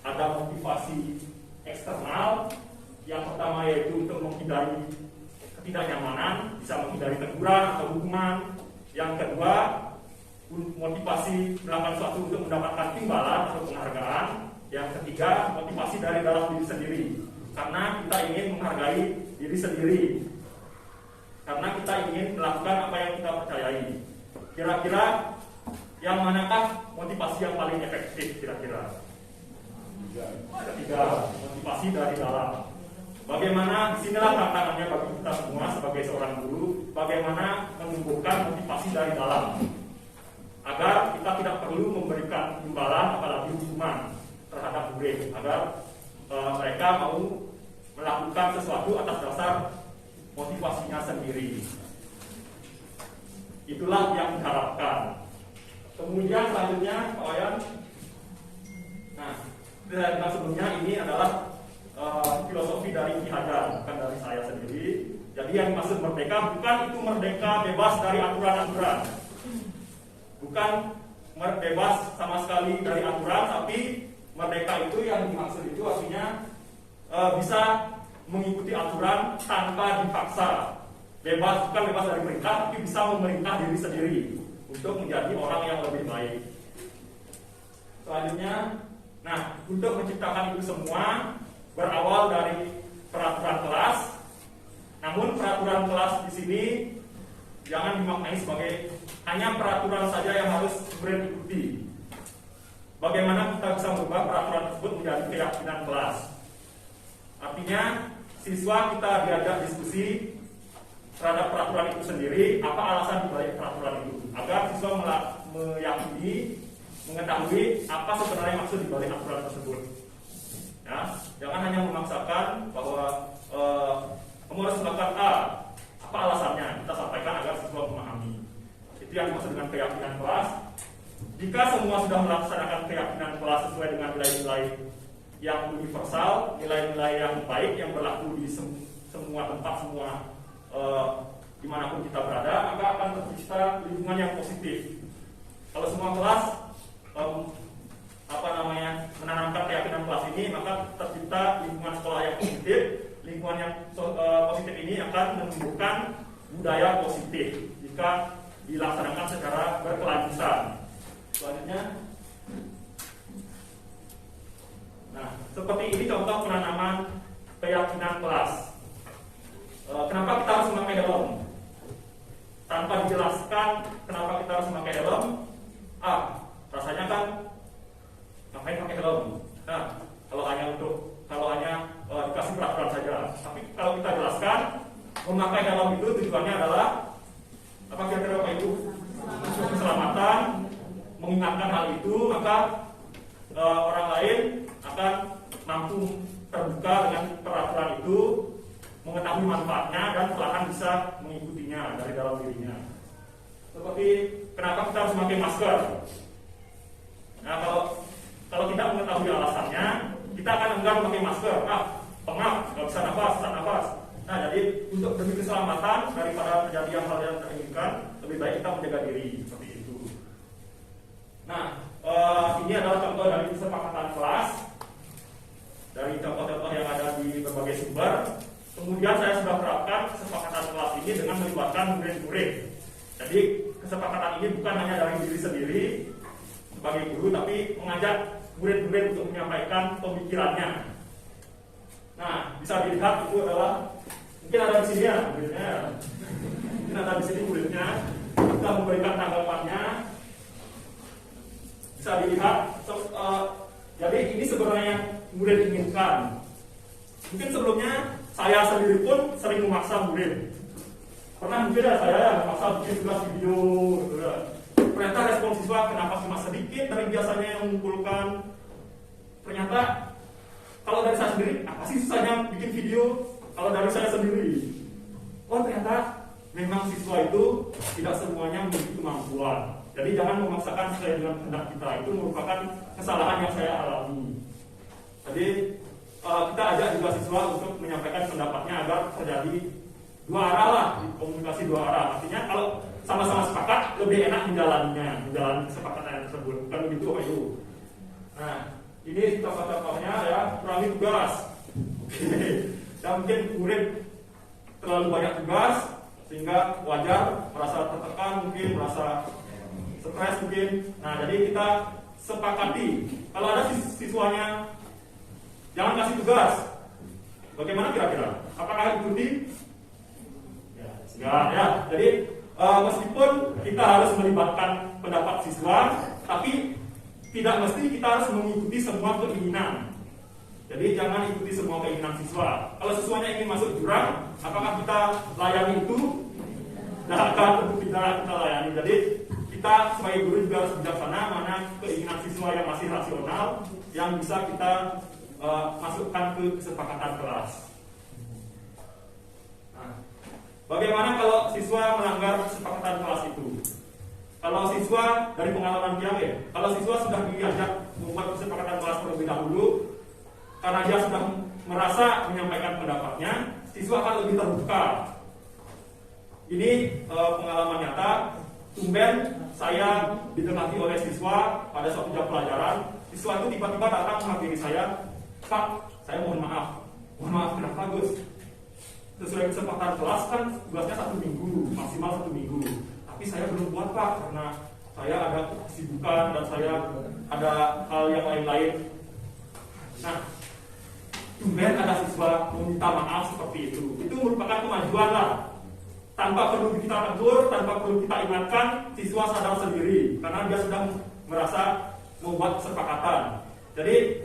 Ada motivasi eksternal. Yang pertama yaitu untuk menghindari ketidaknyamanan, bisa menghindari teguran atau hukuman. Yang kedua, motivasi melakukan sesuatu untuk mendapatkan imbalan atau penghargaan. Yang ketiga, motivasi dari dalam diri sendiri, karena kita ingin menghargai diri sendiri, karena kita ingin melakukan apa yang kita percayai. Kira-kira yang manakah motivasi yang paling efektif kira-kira? Ketiga, motivasi dari dalam. Bagaimana, disinilah tantangannya bagi kita semua sebagai seorang guru, bagaimana menumbuhkan motivasi dari dalam agar kita tidak perlu memberikan imbalan apalagi hukuman terhadap murid, agar mereka mau melakukan sesuatu atas dasar motivasinya sendiri. Itulah yang diharapkan. Kemudian selanjutnya Pak Wayan, nah dari sebelumnya ini adalah filosofi dari Ki Hajar, bukan dari saya sendiri. Jadi yang dimaksud merdeka bukan itu merdeka bebas dari aturan-aturan, bukan bebas sama sekali dari aturan, tapi merdeka itu yang dimaksud itu artinya bisa mengikuti aturan tanpa dipaksa. Bebas, bukan bebas dari perintah, tapi bisa memerintah diri sendiri untuk menjadi orang yang lebih baik. Selanjutnya, nah untuk menciptakan itu semua berawal dari peraturan kelas. Namun peraturan kelas di sini jangan dimaknai sebagai hanya peraturan saja yang harus murid ikuti. Bagaimana kita bisa merubah peraturan tersebut menjadi keyakinan kelas? Artinya, siswa kita diajak diskusi terhadap peraturan itu sendiri, apa alasan dibalik peraturan itu, agar siswa meyakini, mengetahui apa sebenarnya maksud dibalik aturan tersebut. Ya, jangan hanya memaksakan bahwa kamu harus melakukan A, apa alasannya? Kita sampaikan agar siswa memahami. Itu yang dimaksud dengan keyakinan kelas. Jika semua sudah melaksanakan keyakinan kelas sesuai dengan nilai-nilai yang universal, nilai-nilai yang baik yang berlaku di semua tempat, semua dimanapun kita berada, maka akan tercipta lingkungan yang positif. Kalau semua kelas menanamkan keyakinan kelas ini, maka tercipta lingkungan sekolah yang positif. Lingkungan yang positif ini akan menumbuhkan budaya positif jika dilaksanakan secara berkelanjutan. Selanjutnya, nah seperti ini contoh penanaman keyakinan kelas. Kenapa kita harus memakai helm? Tanpa dijelaskan kenapa kita harus memakai helm, rasanya kan ngapain pakai helm? Nah, kalau hanya dikasih peraturan saja. Tapi kalau kita jelaskan, memakai helm itu tujuannya adalah apa kira-kira Bapak Ibu? Untuk keselamatan, mengingatkan hal itu, maka orang lain akan mampu terbuka dengan peraturan itu, mengetahui manfaatnya dan perlahan bisa mengikutinya dari dalam dirinya. Seperti kenapa kita harus memakai masker. Nah, kalau tidak mengetahui alasannya, kita akan enggan memakai masker. Pengap, nggak bisa nafas, sesak nafas. Nah, jadi untuk demi keselamatan daripada terjadi hal yang tak inginkan, lebih baik kita menjaga diri seperti itu. Nah, ini adalah contoh dari kesepakatan kelas, dari contoh-contoh yang ada di berbagai sumber. Kemudian saya sudah terapkan kesepakatan kelas ini dengan melibatkan murid-murid. Jadi kesepakatan ini bukan hanya dari diri sendiri sebagai guru, tapi mengajak murid-murid untuk menyampaikan pemikirannya. Nah, bisa dilihat itu adalah, mungkin ada di sini ya muridnya, mungkin ada di sini muridnya. Kita memberikan tanggapannya. Bisa dilihat. Jadi ini sebenarnya yang murid inginkan. Mungkin sebelumnya saya sendiri pun sering memaksa murid. Pernah mungkin ya saya memaksa bikin tugas video, gitu ya. Ternyata respon siswa kenapa cuma sedikit dari biasanya yang mengumpulkan. Ternyata kalau dari saya sendiri, apa sih susahnya bikin video? Kalau dari saya sendiri, oh ternyata memang siswa itu tidak semuanya memiliki kemampuan. Jadi jangan memaksakan sesuai dengan kehendak kita. Itu merupakan kesalahan yang saya alami. Jadi kita ajak juga siswa untuk menyampaikan pendapatnya agar terjadi dua arah lah, komunikasi dua arah. Artinya kalau sama-sama sepakat, lebih enak menjalani kesepakatan tersebut. Bukan begitu Pak Ibu. Nah, ini contoh-contohnya ya, kurangi tugas. Dan mungkin murid terlalu banyak tugas sehingga wajar merasa tertekan, mungkin merasa stres mungkin. Nah, jadi kita sepakati kalau ada siswanya jangan kasih tugas. Bagaimana kira-kira? Apakah ikuti? Ya. Jadi meskipun kita harus melibatkan pendapat siswa, tapi tidak mesti kita harus mengikuti semua keinginan. Jadi jangan ikuti semua keinginan siswa. Kalau siswanya ingin masuk jurang, apakah kita layani itu? Nah, tentu tidak kita layani. Jadi kita sebagai guru juga harus bijaksana mana keinginan siswa yang masih rasional yang bisa kita masukkan ke kesepakatan kelas. Nah, bagaimana kalau siswa melanggar kesepakatan kelas itu? Kalau siswa dari pengalaman dia, kalau siswa sudah diajak membuat kesepakatan kelas terlebih dahulu, karena dia sudah merasa menyampaikan pendapatnya, siswa akan lebih terbuka. Ini pengalaman nyata. Tumben saya didekati oleh siswa pada suatu jam pelajaran. Siswa itu tiba-tiba datang menghampiri saya, Pak, saya mohon maaf kenapa Gus? Sesuai kesepakatan kelas kan tugasnya 1 minggu, maksimal 1 minggu. Tapi saya belum buat Pak, karena saya ada kesibukan dan saya ada hal yang lain-lain. Nah, tumben ada siswa meminta maaf seperti itu. Itu merupakan kemajuan lah. Tanpa perlu kita tegur, tanpa perlu kita ingatkan, siswa sadar sendiri karena dia sudah merasa membuat kesepakatan. Jadi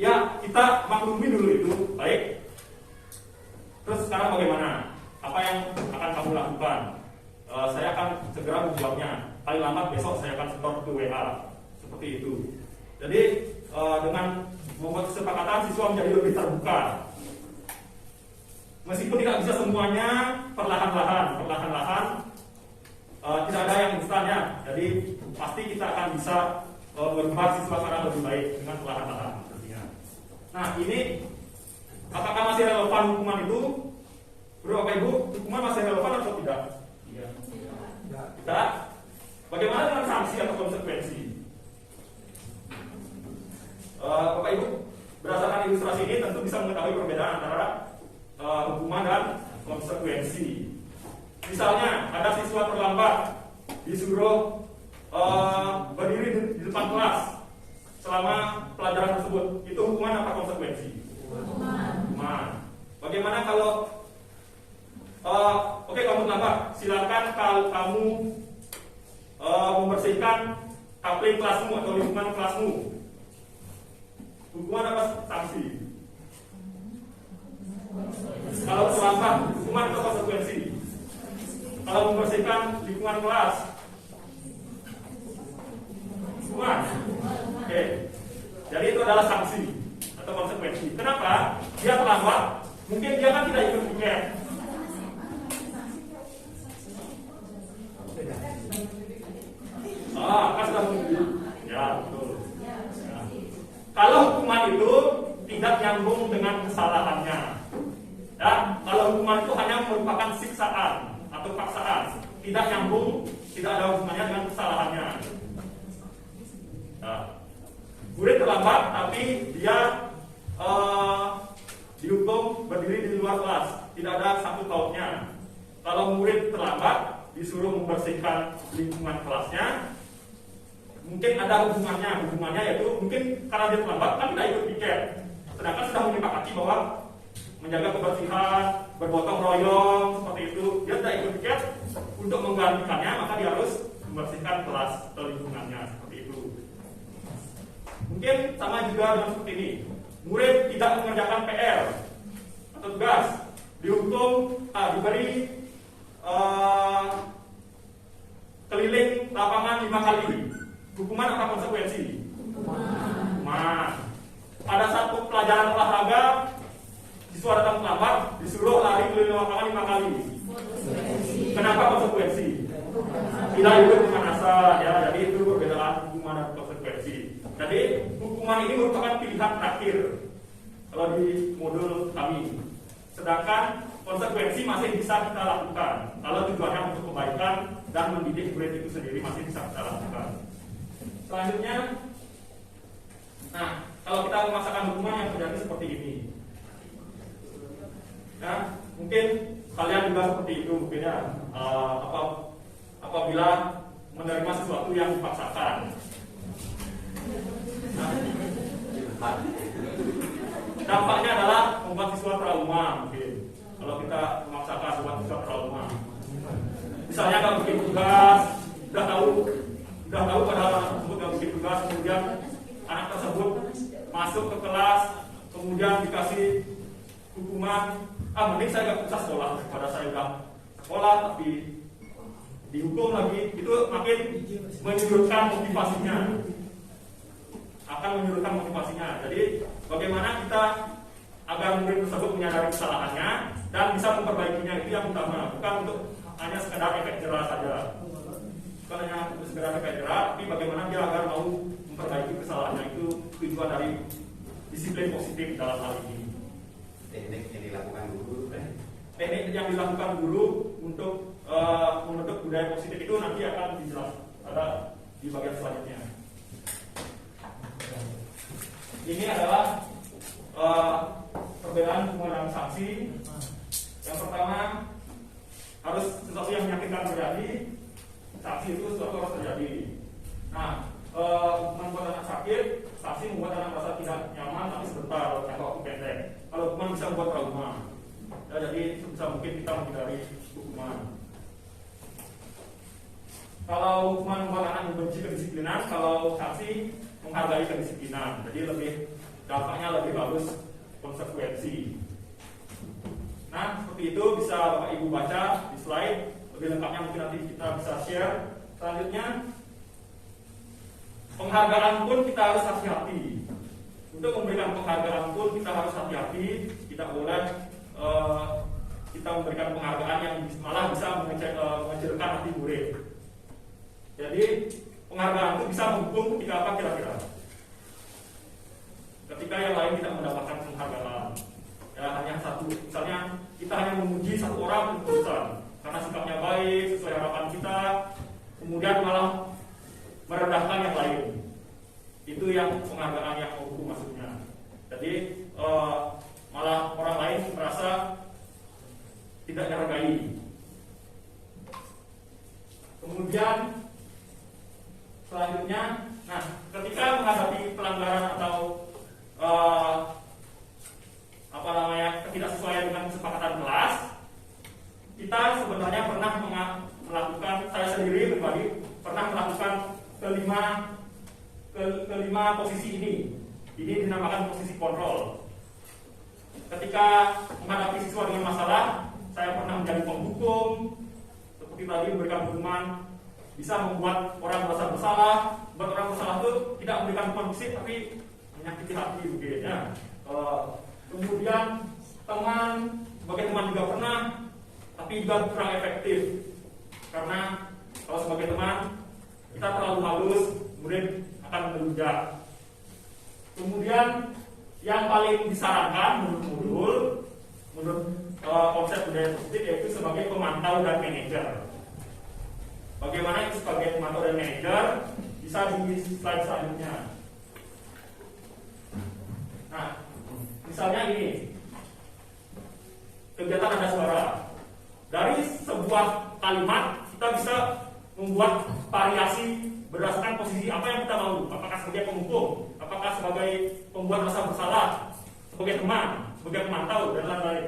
ya kita maklumi dulu itu, baik. Terus sekarang bagaimana? Apa yang akan kamu lakukan? Saya akan segera menjawabnya. Paling lambat besok saya akan setor ke WA. Seperti itu. Jadi dengan membuat kesepakatan, siswa menjadi lebih terbuka. Meskipun tidak bisa semuanya, perlahan-lahan, tidak ada yang instan ya. Jadi pasti kita akan bisa merubah siswa secara lebih baik dengan perlahan-lahan. Nah, ini apakah masih relevan hukuman itu? Bro, Bapak Ibu, hukuman masih relevan atau tidak? Iya. Tidak. Bagaimana dengan sanksi atau konsekuensi? Bapak Ibu, berdasarkan ilustrasi ini tentu bisa mengetahui perbedaan antara hukuman dan konsekuensi. Misalnya ada siswa terlambat disuruh berdiri di depan kelas selama pelajaran tersebut, itu hukuman apa konsekuensi? Hukuman. Bagaimana kalau oke, kamu terlambat, silakan kalau kamu membersihkan kapling kelasmu atau lingkungan kelasmu. Hukuman apa sanksi? Kalau terlambat, hukuman atau konsekuensi? Kalau membersihkan lingkungan kelas, Hukuman. Oke. Jadi itu adalah sanksi atau konsekuensi. Kenapa? Dia terlambat. Mungkin dia kan tidak ikut piket. Kan sudah menunggu. Ya, betul. Ya. Kalau hukuman itu tidak nyambung dengan kesalahannya. Ya, kalau hukuman itu hanya merupakan siksaan atau paksaan, tidak nyambung, tidak ada hubungannya dengan kesalahannya. Nah, murid terlambat tapi dia dihukum berdiri di luar kelas, tidak ada sangkut pautnya. Kalau murid terlambat disuruh membersihkan lingkungan kelasnya, mungkin ada hubungannya yaitu mungkin karena dia terlambat kan tidak ikut piket, sedangkan sudah menyepakati bahwa menjaga kebersihan, bergotong royong seperti itu, dia tidak ikut piket, untuk menggantikannya maka dia harus membersihkan kelas atau lingkungannya seperti itu. Mungkin sama juga dengan seperti ini, murid tidak mengerjakan PR atau tugas, dihukum, diberi keliling lapangan 5 kali. Hukuman apa konsekuensi? Hukuman. Pada satu pelajaran olahraga, siswa datang terlambat, disuruh lari keliling lapangan 5 kali. Kenapa konsekuensi? Tidak ikut pemanasan, ya. Jadi itu perbedaan hukuman dan konsekuensi. Jadi hukuman ini merupakan pilihan terakhir kalau di modul kami. Sedangkan konsekuensi masih bisa kita lakukan kalau tujuannya untuk kebaikan dan mendidik murid itu sendiri masih bisa kita lakukan. Selanjutnya, nah kalau kita memaksakan hukuman yang terjadi seperti ini, nah mungkin kalian juga seperti itu mungkin ya, apabila menerima sesuatu yang dipaksakan. Nah, dampaknya adalah membuat siswa trauma mungkin. Kalau kita memaksakan membuat siswa trauma, misalnya kalau bikin tugas, udah tahu pada anak tersebut yang bikin tugas, kemudian anak tersebut masuk ke kelas, kemudian dikasih hukuman, mending saya gak usah sekolah, pada saya udah sekolah tapi dihukum lagi, itu makin menyurutkan motivasinya. Jadi bagaimana kita agar murid tersebut menyadari kesalahannya dan bisa memperbaikinya, itu yang utama, bukan untuk hanya sekedar efek jerah saja. Bukan hanya untuk sekedar efek jerah, tapi bagaimana dia agar mau memperbaiki kesalahannya, itu tujuan dari disiplin positif dalam hal ini. Teknik yang dilakukan guru untuk membentuk budaya positif itu nanti akan dijelaskan ada di bagian selanjutnya. Ini adalah perbedaan hukuman dan sanksi. Yang pertama, harus sesuatu yang menyakitkan terjadi, sanksi itu sesuatu harus terjadi. Nah, hukuman buat anak sakit, sanksi membuat anak merasa tidak nyaman tapi sebentar, jangka waktu pendek. Kalau hukuman bisa membuat trauma, ya, jadi sebisa mungkin kita menghindari hukuman. Kalau hukuman membuat anak membenci kedisiplinan, kalau sanksi menghargai kedisiplinan, jadi dampaknya lebih bagus konsekuensi. Nah, seperti itu bisa Bapak Ibu baca di slide, lebih lengkapnya mungkin nanti kita bisa share. Selanjutnya, penghargaan pun kita harus hati-hati. Untuk memberikan penghargaan pun kita harus hati-hati, tidak boleh kita memberikan penghargaan yang malah bisa mengecilkan hati murid. Jadi penghargaan itu bisa menghukum ketika apa kira-kira? Ketika yang lain tidak mendapatkan penghargaan, ya hanya satu, misalnya kita hanya memuji satu orang untuk urusan karena sikapnya baik sesuai harapan kita, kemudian malah merendahkan yang lain, itu yang penghargaan yang menghukum maksudnya. Jadi malah orang lain merasa tidak dihargai. Kemudian selanjutnya, nah ketika menghadapi pelanggaran atau ketidaksesuaian dengan kesepakatan kelas, kita sebenarnya pernah melakukan, saya sendiri pribadi pernah melakukan kelima posisi ini. Ini dinamakan posisi kontrol. Ketika menghadapi siswa dengan masalah, saya pernah menjadi penghukum, seperti tadi memberikan hukuman bisa membuat orang merasa bersalah. Buat orang bersalah itu tidak memberikan hukuman fisik tapi menyakiti hati mungkin ya. Kemudian teman, sebagai teman juga pernah, tapi juga kurang efektif karena kalau sebagai teman kita terlalu halus, kemudian akan melunjak. Kemudian yang paling disarankan menurut konsep budaya positif yaitu sebagai pemantau dan manajer. Bagaimana itu sebagai pemantau dan manajer? Bisa di slide selanjutnya. Nah, misalnya ini kegiatan ada suara. Dari sebuah kalimat kita bisa membuat variasi berdasarkan posisi apa yang kita mau. Apakah sebagai penghukum, apakah sebagai pembuat rasa bersalah, sebagai teman, sebagai pemantau dan lain-lain.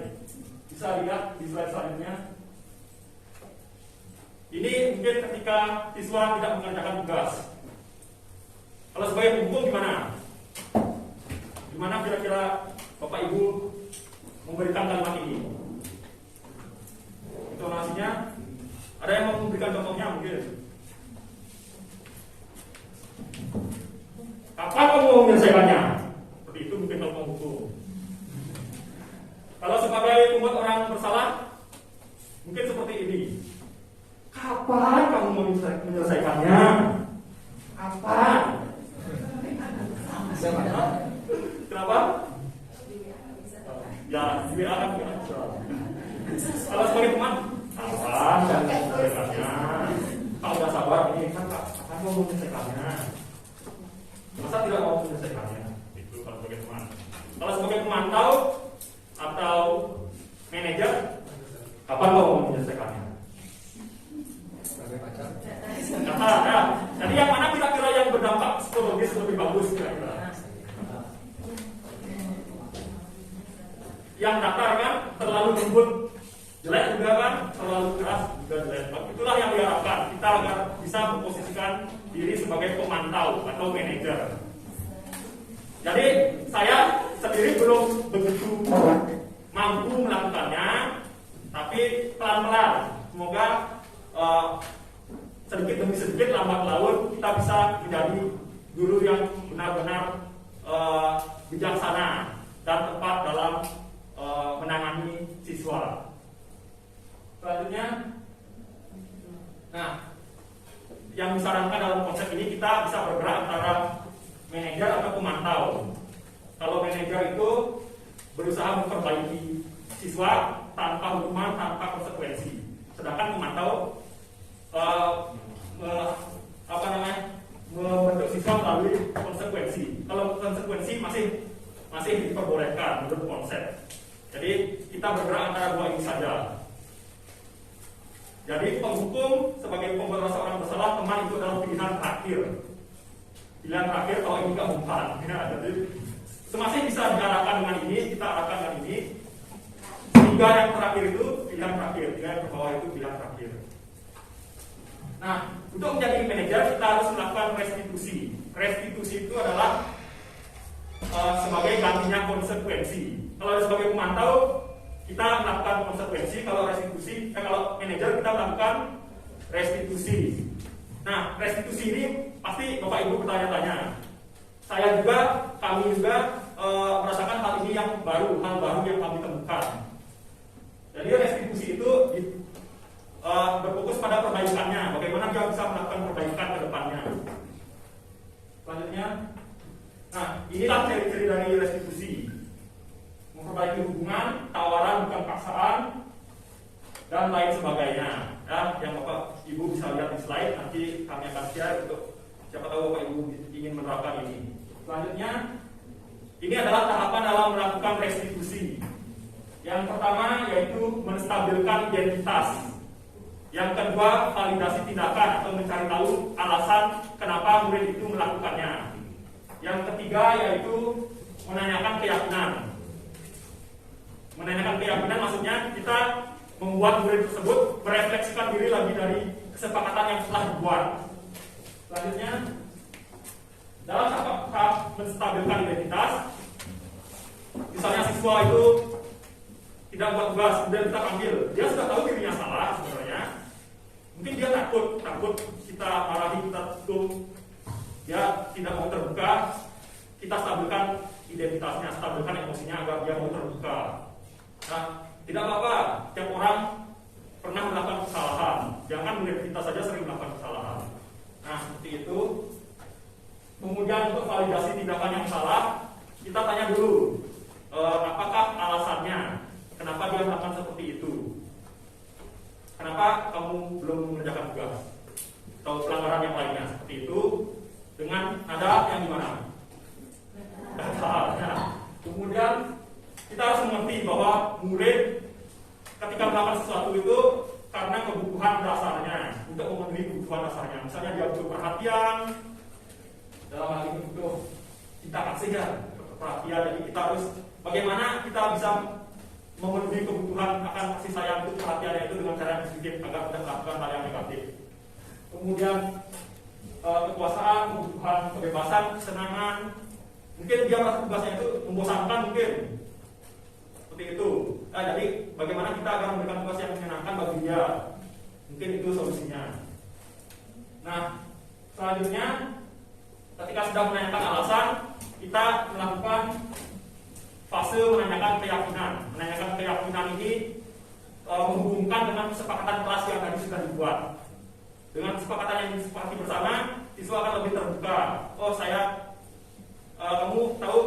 Bisa lihat di slide selanjutnya. Ini mungkin ketika siswa tidak mengerjakan tugas. Kalau sebagai penghukum gimana? Gimana kira-kira Bapak Ibu memberikan kalimat ini? Intonasinya, ada yang mau memberikan contohnya mungkin? Kapan kamu mau menyelesaikannya? Seperti itu mungkin kalau penghukum. Kalau sebagai pembuat orang bersalah, mungkin seperti ini. Kapan kamu mau menyelesaikannya? Kapan? Kenapa? Ya, di WA kan tidak bisa. Kalau sebagai teman, kapan dan menyelesaikannya? Kalau udah sabar, ini kan kapan mau menyelesaikannya? Masa tidak mau menyelesaikannya? Itu kalau sebagai teman. Kalau sebagai pemantau atau manajer, kapan mau menyelesaikannya? Ya. Jadi yang mana kira-kira yang berdampak psikologis lebih bagus kira-kira? Yang datar kan terlalu lembut jelek juga kan, terlalu keras juga jelek. Itulah yang diharapkan kita agar bisa memposisikan diri sebagai pemantau atau manajer. Jadi saya sendiri belum begitu mampu melakukannya, tapi pelan-pelan. Semoga sedikit demi sedikit lambat laun kita bisa menjadi guru yang benar-benar bijaksana dan tepat dalam menangani siswa. Selanjutnya, nah, yang disarankan dalam konsep ini kita bisa bergerak antara manajer atau pemantau. Kalau manajer itu berusaha memperbaiki siswa tanpa hukuman, tanpa konsekuensi. Sedangkan pemantau membentuk siswa melalui konsekuensi. Kalau konsekuensi masih diperbolehkan menurut konsep. Jadi kita bergerak antara dua ini saja. Jadi penghukum sebagai pembuat rasa orang bersalah, teman itu adalah pilihan terakhir. Pilihan terakhir kalau ini nggak mempan. Ya, jadi masih bisa diarahkan dengan ini, kita arahkan dengan ini. Sehingga yang terakhir itu pilihan terakhir, yang ke bawah itu pilihan terakhir. Nah, untuk menjadi manajer kita harus melakukan restitusi. Restitusi itu adalah sebagai gantinya konsekuensi. Kalau sebagai pemantau kita melakukan konsekuensi, kalau restitusi, kalau manajer kita melakukan restitusi. Nah, restitusi ini pasti Bapak Ibu bertanya-tanya. Saya juga, kami juga merasakan hal ini yang baru, hal baru yang kami temukan. Jadi restitusi itu berfokus pada perbaikannya, bagaimana dia bisa melakukan perbaikan ke depannya. Selanjutnya, nah inilah ciri-ciri dari restitusi. Memperbaiki hubungan, tawaran bukan paksaan, dan lain sebagainya. Ya, yang Bapak Ibu bisa lihat di slide, nanti kami akan share untuk siapa tahu Bapak Ibu ingin menerapkan ini. Selanjutnya, ini adalah tahapan dalam melakukan restitusi. Yang pertama yaitu menstabilkan identitas. Yang kedua, validasi tindakan atau mencari tahu alasan kenapa murid itu melakukannya. Yang ketiga yaitu menanyakan keyakinan. Menanyakan keyakinan maksudnya kita membuat murid tersebut merefleksikan diri lagi dari kesepakatan yang telah dibuat. Selanjutnya, dalam tahap menstabilkan identitas, misalnya siswa itu tidak buat tugas, kemudian kita panggil, dia sudah tahu dirinya salah sebenarnya. Mungkin dia takut kita solusinya agar dia mau terbuka. Nah, tidak apa-apa, tiap orang pernah melakukan kesalahan. Jangan murid kita saja sering melakukan kesalahan. Nah, seperti itu. Kemudian untuk validasi tindakan yang salah, kita tanya dulu, apakah alasannya? Kenapa dia melakukan seperti itu? Kenapa kamu belum mengerjakan tugas? Atau pelanggaran yang lainnya seperti itu dengan nada yang gimana? Nah, kemudian kita harus mengerti bahwa murid ketika melakukan sesuatu itu karena kebutuhan dasarnya, untuk memenuhi kebutuhan dasarnya. Misalnya dia butuh perhatian, dalam hal ini butuh kita kasih ya perhatian. Jadi kita harus bagaimana kita bisa memenuhi kebutuhan akan kasih sayang itu, perhatiannya itu dengan cara yang positif agar tidak melakukan hal yang negatif. Kemudian kekuasaan, kebutuhan, kebebasan, kesenangan. Mungkin dia merasa tugasnya itu membosankan mungkin. Seperti itu. Nah, jadi bagaimana kita akan memberikan tugas yang menyenangkan bagi dia. Mungkin itu solusinya. Nah, selanjutnya ketika sudah menanyakan alasan, kita melakukan fase menanyakan keyakinan. Menanyakan keyakinan ini menghubungkan dengan kesepakatan kelas yang tadi sudah dibuat. Dengan kesepakatan yang disepakati bersama, siswa akan lebih terbuka. Oh, kamu tahu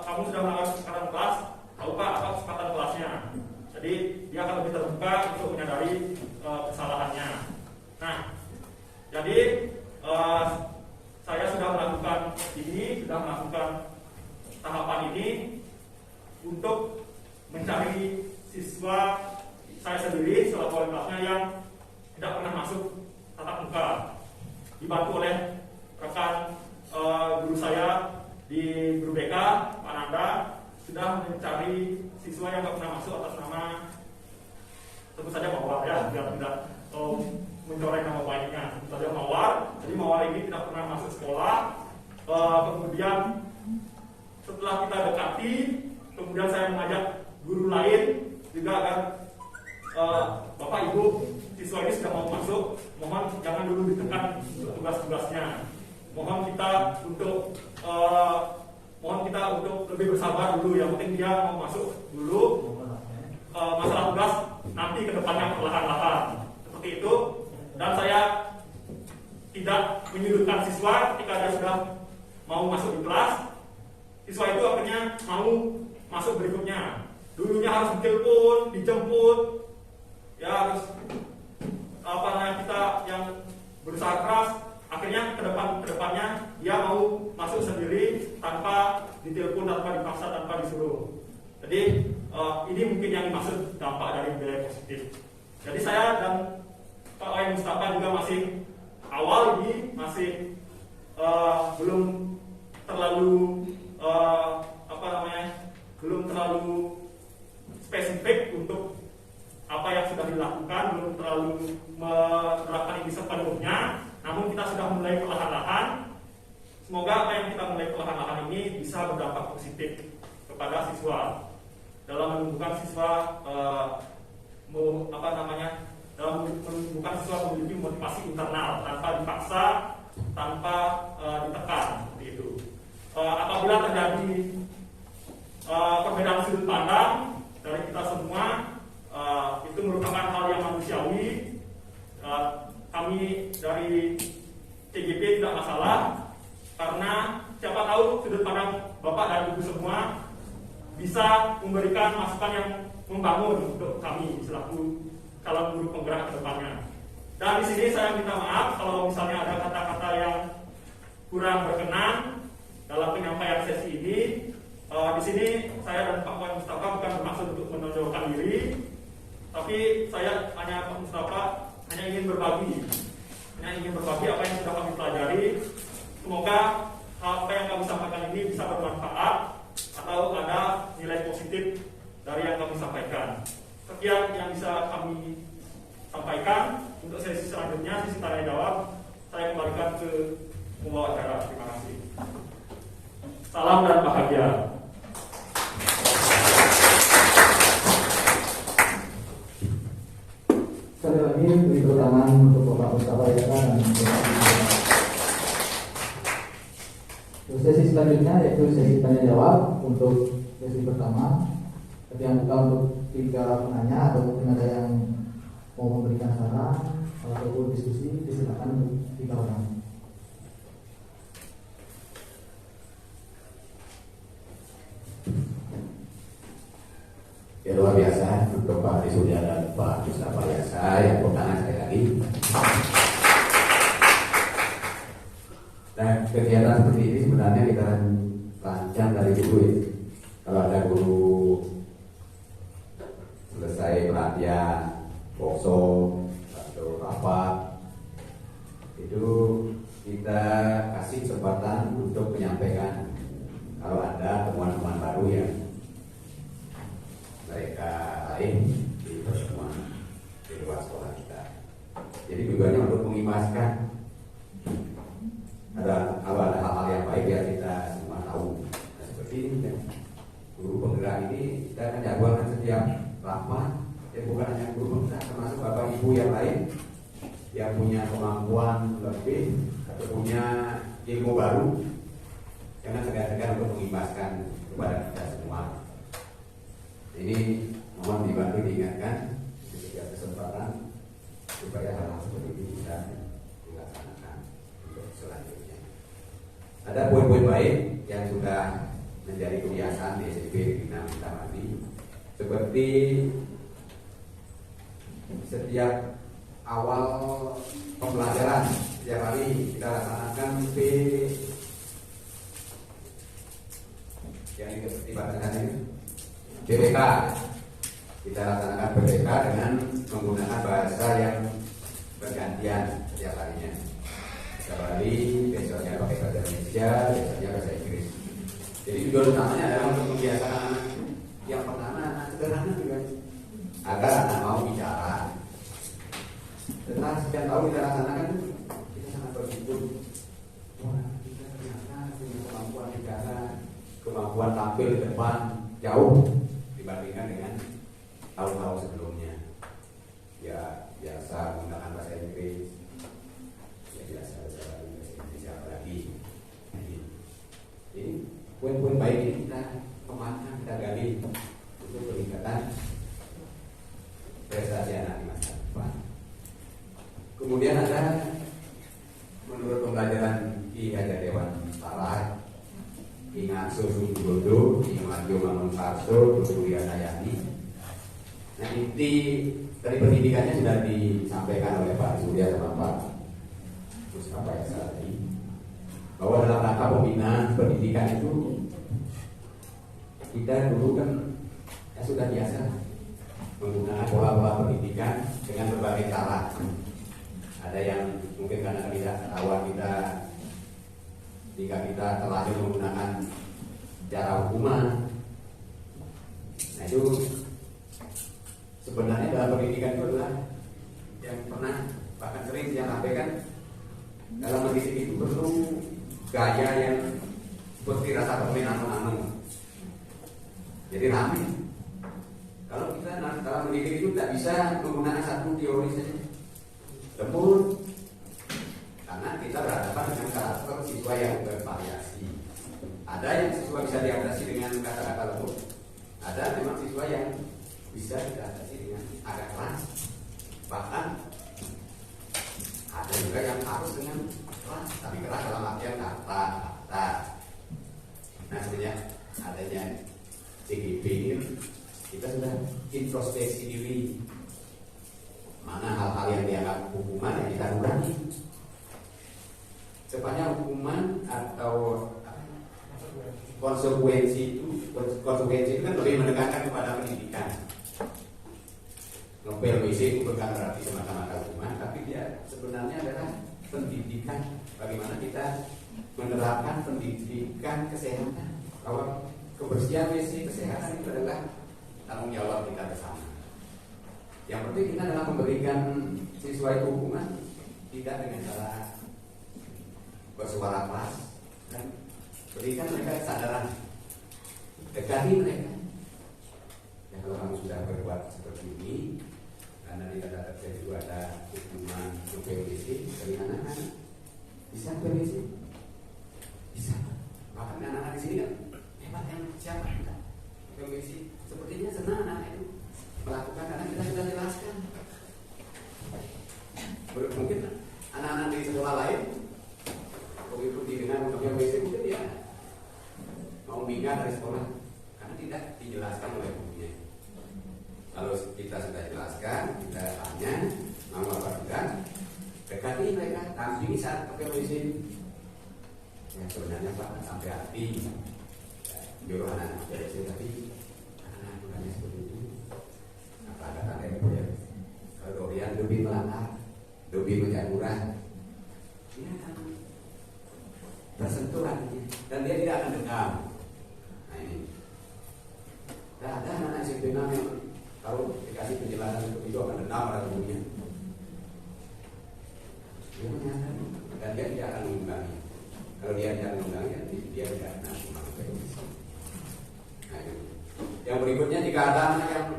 kamu sudah melakukan kesepakatan kelas, tahu Pak apa kesepakatan kelasnya. Jadi dia akan lebih terbuka untuk menyadari kesalahannya. Nah, jadi saya sudah melakukan tahapan ini untuk mencari siswa saya sendiri selaku wali kelasnya yang tidak pernah masuk tatap muka, dibantu oleh rekan guru saya di guru BK, Pak Nanda, sudah mencari siswa yang tidak pernah masuk atas nama tentu saja Mawar ya, biar tidak mencoreng nama baiknya. Tentu saja Mawar. Jadi Mawar ini tidak pernah masuk sekolah. Kemudian setelah kita dekati, kemudian saya mengajak guru lain juga agar Bapak Ibu siswa ini sudah mau masuk, mohon jangan dulu ditekan tugas-tugasnya. Mohon kita untuk lebih bersabar dulu. Yang penting dia mau masuk dulu. Masalah tugas nanti ke depannya perlahan-lahan. Seperti itu. Dan saya tidak menyudutkan siswa ketika dia sudah mau masuk di kelas. Siswa itu akhirnya mau masuk berikutnya. Dulunya harus ditelepon, dijemput, ya harus kita yang berusaha keras. Akhirnya kedepannya dia mau masuk sendiri tanpa ditelepon, tanpa dipaksa, tanpa disuruh. Jadi ini mungkin yang dimaksud dampak dari nilai positif. Jadi saya dan Pak Wayan Mustafa juga masih awal ini, masih belum terlalu belum terlalu spesifik untuk apa yang sudah dilakukan, belum terlalu menerapkan ini sepenuhnya. Namun kita sudah mulai perlahan-lahan. Semoga apa yang kita mulai perlahan-lahan ini bisa berdampak positif kepada siswa dalam menumbuhkan siswa dalam menumbuhkan siswa memiliki motivasi internal tanpa dipaksa, tanpa ditekan seperti itu. Apabila terjadi perbedaan sudut pandang dari kita semua, itu merupakan hal yang manusiawi. Kami dari CGP tidak masalah, karena siapa tahu sudut pandang Bapak dan Ibu semua bisa memberikan masukan yang membangun untuk kami selaku calon guru penggerak ke depannya. Dan di sini saya minta maaf kalau misalnya ada kata-kata yang kurang berkenan dalam penyampaian sesi ini. Di sini saya dan Pak Wayan Mustafa bukan bermaksud untuk menonjolkan diri, tapi saya Pak Mustafa hanya ingin berbagi apa yang sudah kami pelajari. Semoga apa yang kami sampaikan ini bisa bermanfaat atau ada nilai positif dari yang kami sampaikan. Sekian yang bisa kami sampaikan. Untuk sesi selanjutnya, sesi tanya jawab, saya kembalikan ke pembawa acara. Terima kasih. Salam dan bahagia. Sekali lagi beri tepuk tangan untuk Bapak Mustafa Yaka dan Bapak. Sesi selanjutnya yaitu sesi tanya jawab. Untuk sesi pertama. Yang buka untuk 3 penanya atau mungkin ada yang mau memberikan saran ataupun diskusi, disilakan untuk 3 orang. Ya, luar biasa untuk Pak Surya dan Pak Mustafa Yasa yang bertanya sekali lagi. Nah, kegiatan seperti ini sebenarnya kita rancang dari dulu ya. Kalau ada guru selesai pelatihan, workshop atau rapat, itu kita kasih kesempatan untuk menyampaikan kalau ada temuan-temuan baru yang mereka lain di pertemuan di luar sekolah kita. Jadi tujuannya untuk mengimbaskan ada hal-hal yang baik ya kita semua tahu. Nah, seperti ini kan, guru penggerak ini kita akan jadwalkan setiap rapat. Ya bukan hanya guru penggerak, termasuk bapak ibu yang lain yang punya kemampuan lebih atau punya ilmu baru, jangan segan-segan untuk mengimbaskan kepada kita semua. Ini mohon dibantu diingatkan di setiap kesempatan supaya hal-hal seperti ini bisa dilaksanakan untuk selanjutnya. Ada poin-poin baik yang sudah menjadi kebiasaan di SMP Bina Mandi, seperti setiap awal pembelajaran setiap hari kita laksanakan yang dibacakan ini PPK. Kita laksanakan PPK dengan menggunakan bahasa yang bergantian setiap harinya. Setiap hari, besoknya pakai bahasa Indonesia, besoknya bahasa Inggris. Jadi tujuan utamanya adalah untuk membiasakan yang pertama sederhana juga, agar anak mau bicara. Setelah sekian tahun kita laksanakan, kita sangat bersyukur. Wah, kita ternyata punya kemampuan bicara, kemampuan tampil di depan jauh dibandingkan dengan tahun-tahun sebelumnya. Ya biasa menggunakan bahasa Inggris, ya biasa bahasa Indonesia apalagi. Ini poin-poin baik ini kita kemana kita gali untuk peningkatan prestasi anak di masa depan. Kemudian ada menurut pembelajaran Ki Hajar Dewan Sarai, Ingat Susu Dodo, Ingat Jomangun Karso, Duria Sayani. Nah, inti dari pendidikannya sudah disampaikan oleh Pak Surya sama Pak Mustafa Yasa tadi, bahwa dalam rangka pembinaan pendidikan itu kita dulu kan sudah biasa menggunakan pola-pola pendidikan dengan berbagai cara. Ada yang mungkin karena ketidaktahuan kita, jika kita terlanjur menggunakan cara hukuman. Nah, itu sebenarnya dalam pendidikan itu adalah yang pernah bahkan sering saya sampaikan, dalam mendidik itu perlu gaya yang seperti rasa permainan anu-anu. Jadi ramai. Kalau kita dalam mendidik itu tidak bisa menggunakan satu teori saja. Lembut, karena kita berhadapan dengan karakter siswa yang bervariasi. Ada yang siswa bisa diatasi dengan kata-kata lembut, ada memang siswa yang bisa diatasi dengan agak keras, bahkan ada juga yang harus dengan keras, tapi keras dalam artian kata-kata. Nah, sebenarnya adanya CGP ini kita sudah introspeksi diri. Mana hal-hal yang dianggap hukuman yang kita kurangi. Sepanjang hukuman atau konsekuensi itu kan lebih menekankan kepada pendidikan. Nobel WC itu bukan berarti semata-mata hukuman, tapi dia sebenarnya adalah pendidikan. Bagaimana kita menerapkan pendidikan kesehatan. Bahwa kebersihan WC, kesehatan itu adalah tanggung jawab kita bersama. Yang penting kita dalam memberikan siswa itu hukuman tidak dengan cara bersuara keras, dan berikan mereka kesadaran, dekati mereka. Ya, kalau kamu sudah berbuat seperti ini, karena di data terjadi itu ada hukuman PBC dari anak-anak, bisa PBC, bisa. Bahkan anak-anak di sini kan hebat yang siapa? Mungkin anak-anak di sekolah lain mengikuti dengan pakai WC mungkin dia mau pindah dari sekolah karena tidak dijelaskan oleh gurunya. Kalau kita sudah jelaskan, kita tanya mau apa tidak, dekati mereka, tampingi saat pakai WC. Ya sebenarnya Pak sampai hati nyuruh anak-anak pakai WC, tapi anak-anak bukannya seperti itu. Apa ada kata ya? Kalau Dorian lebih melanggar, lebih menjamurah, dia akan tersentuh hatinya dan dia tidak akan dendam. Nah ini, ada anak-anak SMP yang kalau dikasih penjelasan itu akan dendam pada gurunya. Dia menyatakan dan dia tidak akan mengimbangi. Kalau dia tidak mengimbangi, dia tidak akan mengimbangi. Nah itu. Yang berikutnya jika ada anak yang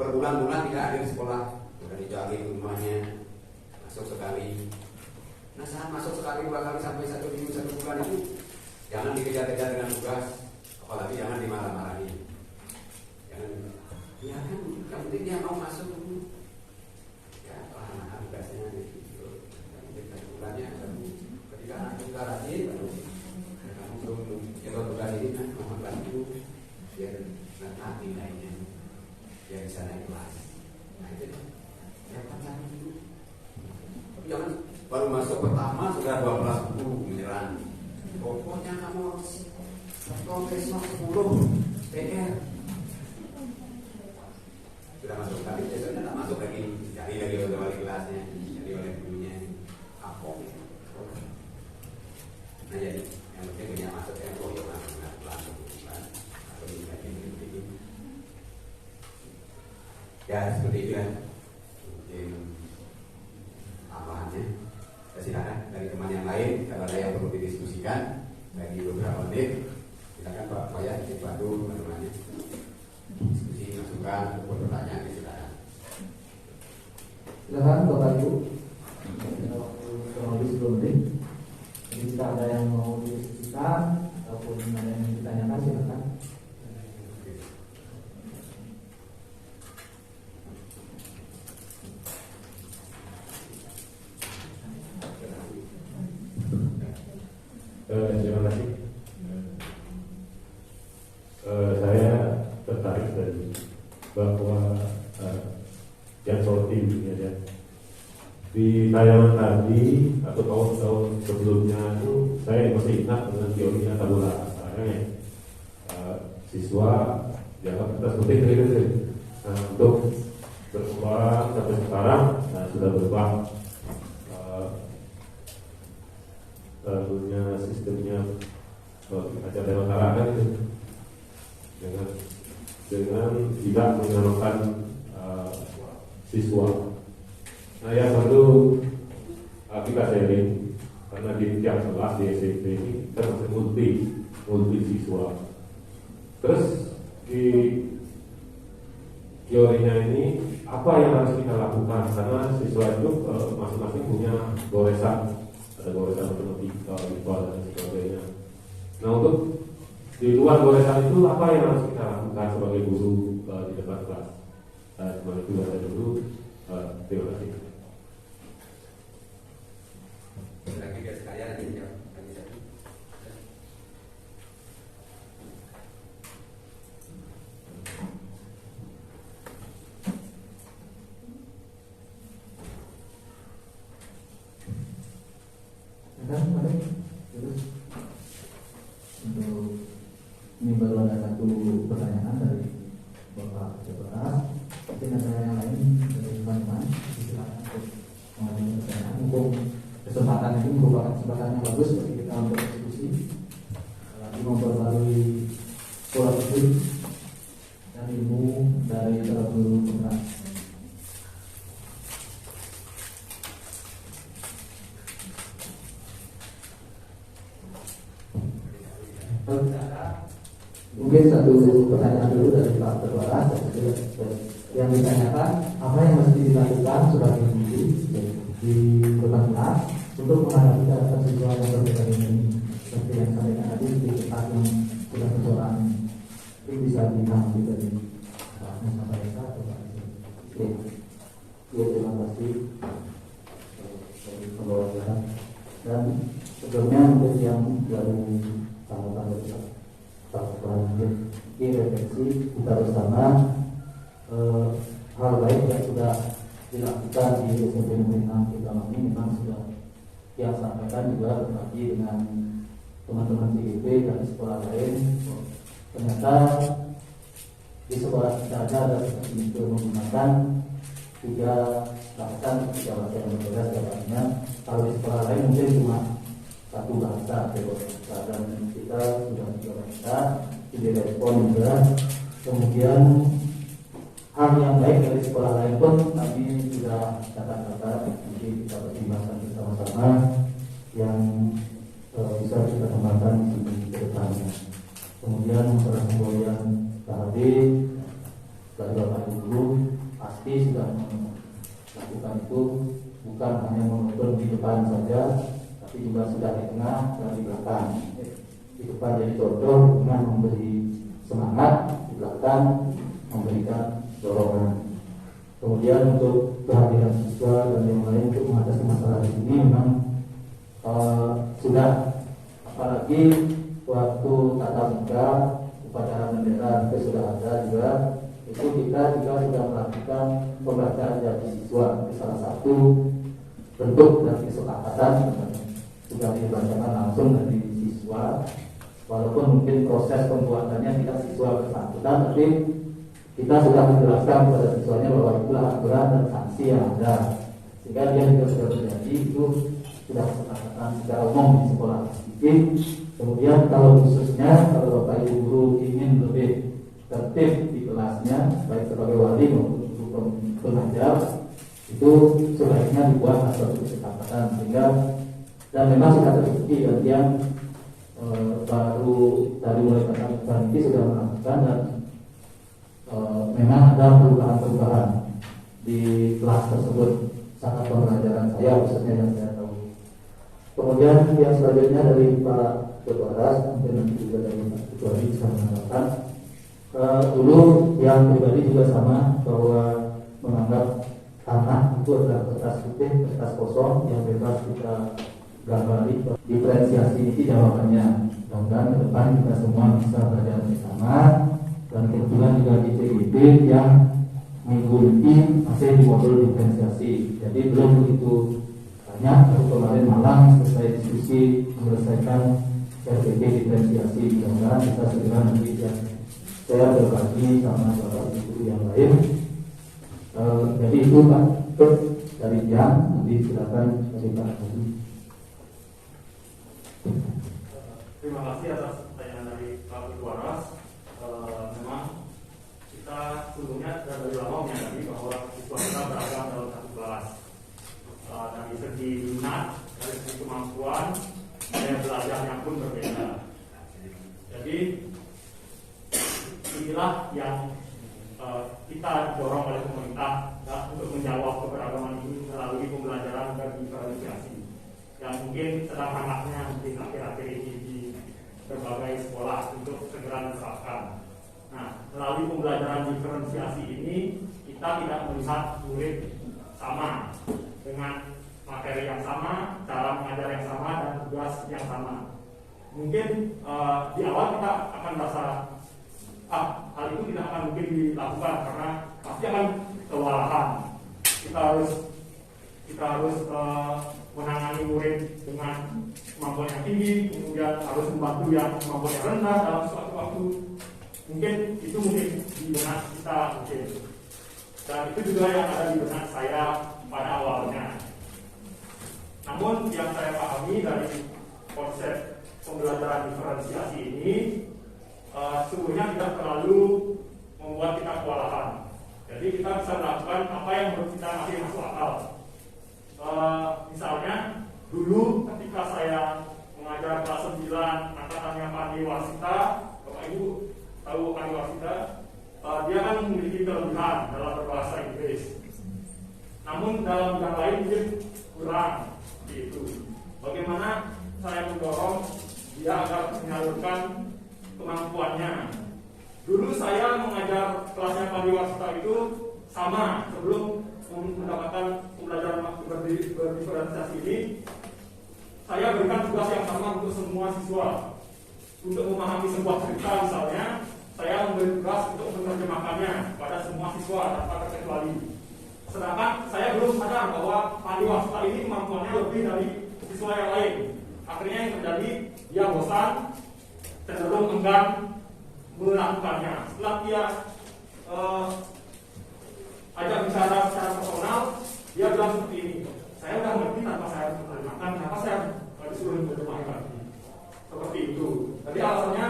berbulan-bulan tidak hadir di sekolah, sudah dicari rumahnya, masuk sekali. Nah saat masuk sekali 2 kali sampai 1 minggu 1 bulan itu jangan dikejar-kejar dengan tugas, apalagi jangan dimarah-marahi. Jangan, ya kan, yang penting dia mau masuk dulu. Ya paham tugasnya gitu. Yang penting 1 bulannya ketika anak itu rajin, baru kamu belum jaga tugas ini kan mau bantu biar nanti nilainya biar bisa naik kelas. Nah itu ya pacaran dulu. Tapi jangan baru masuk pertama sudah 12 guru menyerang. Pokoknya kamu harus progres 10 PR. Sudah masuk kali, biasanya tak masuk lagi, cari lagi oleh wali kelasnya, cari oleh gurunya. Apa? Nah jadi yang penting punya masuk yang koyo langsung atau ini. Ya seperti itu ya. Mungkin tambahannya. Silakan dari teman yang lain kalau ada yang perlu didiskusikan bagi beberapa menit. Silakan Pak Faya dibantu teman-temannya diskusi masukan ataupun pertanyaan silakan. Silakan Bapak Ibu. Kurang lebih 10 menit. Jadi jika ada yang mau didiskusikan ataupun ada yang ditanyakan silakan. Terima kasih. Saya tertarik dari bahwa yang seperti ya, di tayangan tadi atau tahun-tahun sebelumnya itu saya masih ingat dengan teorinya tabula rasa ya. Siswa dianggap kita seperti itu. Nah, untuk berkembang sampai sekarang sudah berubah. Tentunya sistemnya acara masyarakat itu dengan tidak mengenalkan siswa. Nah yang perlu kita sharing karena di tiap kelas di SMP ini termasuk multi siswa. Terus di teorinya ini apa yang harus kita lakukan karena siswa itu masing-masing punya goresan. Ada goresan matematika, IPA dan sebagainya. Nah untuk di luar goresan itu apa yang harus kita lakukan sebagai guru di depan kelas? Sebagai itu saja dulu. Terima kasih. Lagi guys sekalian nanti jawab. Untuk ini baru ada satu pertanyaan dari Bapak Jabara. Mungkin ada yang lain dari teman-teman. Silakan untuk mengajukan pertanyaan. Untuk kesempatan ini merupakan kesempatan yang bagus bagi kita untuk diskusi, lagi memperbarui pola pikir dan ilmu dari seluruh penggerak. Mungkin satu pertanyaan dulu dari Pak Ketua yang ditanyakan apa yang mesti dilakukan sebagai guru di depan kelas untuk menghadapi karakter siswa yang berbeda ini seperti yang saya tadi di tempat yang sudah persoalan itu bisa ditangani dari Pak Musa Faisal atau Pak Oke, terima kasih. pemerintahan kita ini memang sudah yang sampaikan juga berbagi dengan teman-teman CGP dari sekolah lain. Ternyata di sekolah kita ada seperti itu menggunakan 3 bahasa yang berbeda jawabannya. Kalau di sekolah lain mungkin cuma 1 bahasa, dan kita sudah 3 bahasa, direspon juga. Kemudian hal yang baik dari sekolah lain pun kami sudah kata-kata, nanti kita pertimbangkan bersama-sama yang bisa kita kembangkan di depannya. Kemudian masalah pembolehan KHB dari Bapak Ibu pasti sudah melakukan itu, bukan hanya menonton di depan saja, tapi juga sudah di tengah dan di belakang. Di depan jadi contoh dengan memberi semangat, di belakang memberikan dorongan. Kemudian untuk kehadiran siswa dan yang lain untuk mengatasi masalah ini memang sudah, apalagi waktu tatap muka upacara bendera itu sudah ada juga. Itu kita juga sudah melakukan pembacaan dari siswa, itu salah satu bentuk dari kesepakatan sudah dibacakan langsung dari siswa. Walaupun mungkin proses pembuatannya tidak siswa bersangkutan, tapi kita sudah menjelaskan kepada siswanya bahwa itulah aturan dan sanksi yang ada, sehingga dia juga sudah terjadi. Itu sudah kesepakatan secara umum di sekolah sedikit. Kemudian kalau khususnya kalau Bapak Ibu guru ingin lebih tertib di kelasnya, baik sebagai wali maupun guru pengajar, itu sebaiknya dibuat suatu kesepakatan, sehingga dan memang sudah terbukti yang baru dari mulai tatap ini sudah melakukan, dan memang ada perubahan-perubahan di kelas tersebut saat pembelajaran saya, khususnya yang saya tahu. Kemudian yang selanjutnya dari Pak Ketua Ras, mungkin nanti juga dari Pak Ketua bisa menambahkan. Dulu yang pribadi juga sama, bahwa menganggap tanah itu adalah kertas putih, kertas kosong yang bebas kita gambari. Diferensiasi ini jawabannya. Mudah-mudahan ke depan kita semua bisa belajar bersama. Dan kebetulan juga di CGP yang minggu ini masih di modul diferensiasi, jadi belum begitu banyak. Baru kemarin malam selesai diskusi menyelesaikan RPP diferensiasi. Mudah-mudahan kita segera nanti ya, saya berbagi sama bapak ibu yang lain. Jadi itu Pak dari yang nanti silakan dari Pak Haji. Terima kasih atas pertanyaan dari Pak Ketua Ras. Memang kita sebelumnya sudah dari lama menyadari bahwa siswa kita beragam dalam satu kelas. Dari segi minat, dari segi kemampuan, daya belajarnya pun berbeda. Jadi inilah yang kita dorong oleh pemerintah untuk menjawab keberagaman ini melalui pembelajaran dan diferensiasi yang mungkin sedang hangatnya mungkin akhir-akhir ini di berbagai sekolah untuk segera diterapkan. Nah, melalui pembelajaran diferensiasi ini kita tidak melihat murid sama dengan materi yang sama, cara mengajar yang sama, dan tugas yang sama. Mungkin di awal kita akan merasa hal itu tidak akan mungkin dilakukan karena pasti akan kewalahan. Kita harus menangani murid dengan kemampuan yang tinggi, kemudian harus membantu yang kemampuan yang rendah dalam suatu waktu. Mungkin itu di benak kita mungkin. Dan itu juga yang ada di benak saya pada awalnya. Namun yang saya pahami dari konsep pembelajaran diferensiasi ini sesungguhnya tidak terlalu membuat kita kewalahan. Jadi kita bisa melakukan apa yang menurut kita masih masuk akal. Misalnya dulu ketika saya mengajar kelas 9 angkatannya Pani Warsita, Bapak Ibu tahu Pani Warsita, dia kan memiliki kelebihan dalam berbahasa Inggris. Namun dalam bidang lain mungkin kurang itu. Bagaimana saya mendorong dia agar menyalurkan kemampuannya. Dulu saya mengajar kelasnya Pani Warsita itu sama sebelum mendapatkan pembelajaran berdiferensiasi ini. Saya berikan tugas yang sama untuk semua siswa. Untuk memahami sebuah cerita misalnya, saya memberi tugas untuk menerjemahkannya pada semua siswa tanpa terkecuali. Sedangkan saya belum sadar bahwa pandiwasita ini kemampuannya lebih dari siswa yang lain. Akhirnya yang terjadi, dia bosan, cenderung enggan melakukannya. Setelah dia ajak bicara secara personal, dia bilang seperti ini, saya udah ngerti tanpa saya terjemahkan, kenapa saya disuruh menerjemahkan? Seperti itu. Jadi alasannya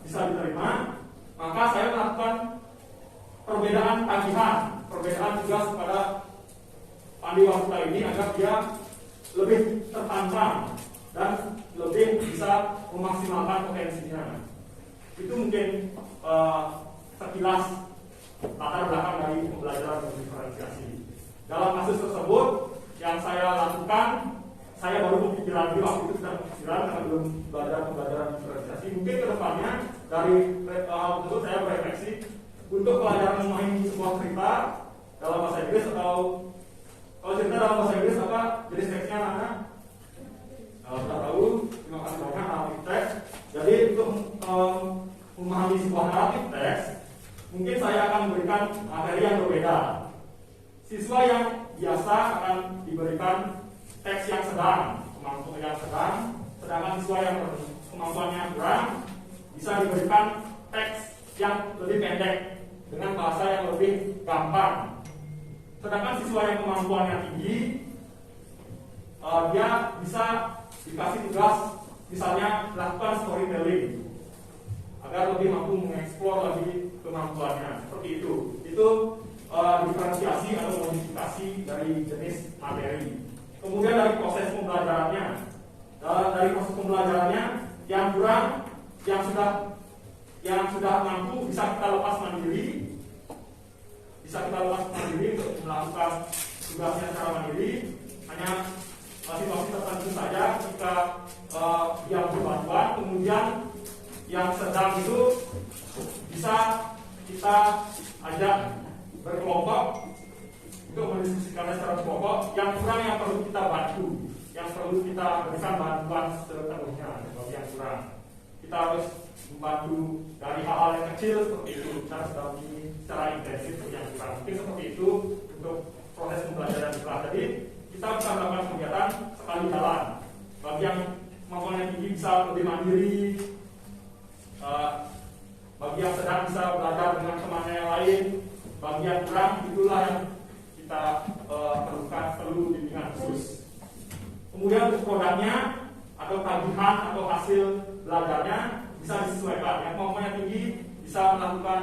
bisa diterima, maka saya melakukan perbedaan tagihan, perbedaan tugas pada pandiwasita ini agar dia lebih tertantang dan lebih bisa memaksimalkan potensinya. Itu mungkin sekilas latar belakang dari pembelajaran diferensiasi. Dalam kasus tersebut yang saya lakukan, saya baru berpikir lagi waktu itu sedang berpikiran karena belum belajar pembelajaran diferensiasi. Mungkin kedepannya dari hal tersebut saya berefleksi untuk pelajaran memahami sebuah cerita dalam bahasa Inggris, atau kalau cerita dalam bahasa Inggris apa jenis teksnya mana? Sudah tahu, terima kasih banyak naratif teks. Jadi untuk memahami sebuah naratif teks, mungkin saya akan memberikan materi yang berbeda. Siswa yang biasa akan diberikan teks yang sedang, kemampuan yang sedang, sedangkan siswa yang kemampuannya kurang bisa diberikan teks yang lebih pendek dengan bahasa yang lebih gampang. Sedangkan siswa yang kemampuannya tinggi, dia bisa dikasih tugas misalnya melakukan storytelling agar lebih mampu mengeksplor lagi kemampuannya. Seperti itu. Itu diferensiasi atau modifikasi dari jenis materi. Kemudian dari proses pembelajarannya, yang kurang, yang sudah mampu bisa kita lepas mandiri, untuk melakukan tugasnya secara mandiri. Hanya situasi tertentu saja kita dia butuh bantuan. Kemudian yang sedang itu bisa kita ajak berkelompok untuk mendiskusikannya secara kelompok. Yang kurang yang perlu kita bantu, yang perlu kita berikan bantuan sepenuhnya. Bagi yang kurang, kita harus membantu dari hal-hal yang kecil seperti itu. Kita harus dampingi secara intensif bagi yang kurang. Mungkin seperti itu untuk proses pembelajaran kita. Jadi kita bisa melakukan kegiatan sekali jalan. Bagi yang kemampuannya tinggi bisa lebih mandiri. Bagi yang sedang bisa belajar dengan temannya yang lain. Bagi yang kurang, itulah yang kita perlu bimbingan khusus. Kemudian untuk produknya atau tagihan atau hasil belajarnya bisa disesuaikan. Yang kemampuannya tinggi bisa melakukan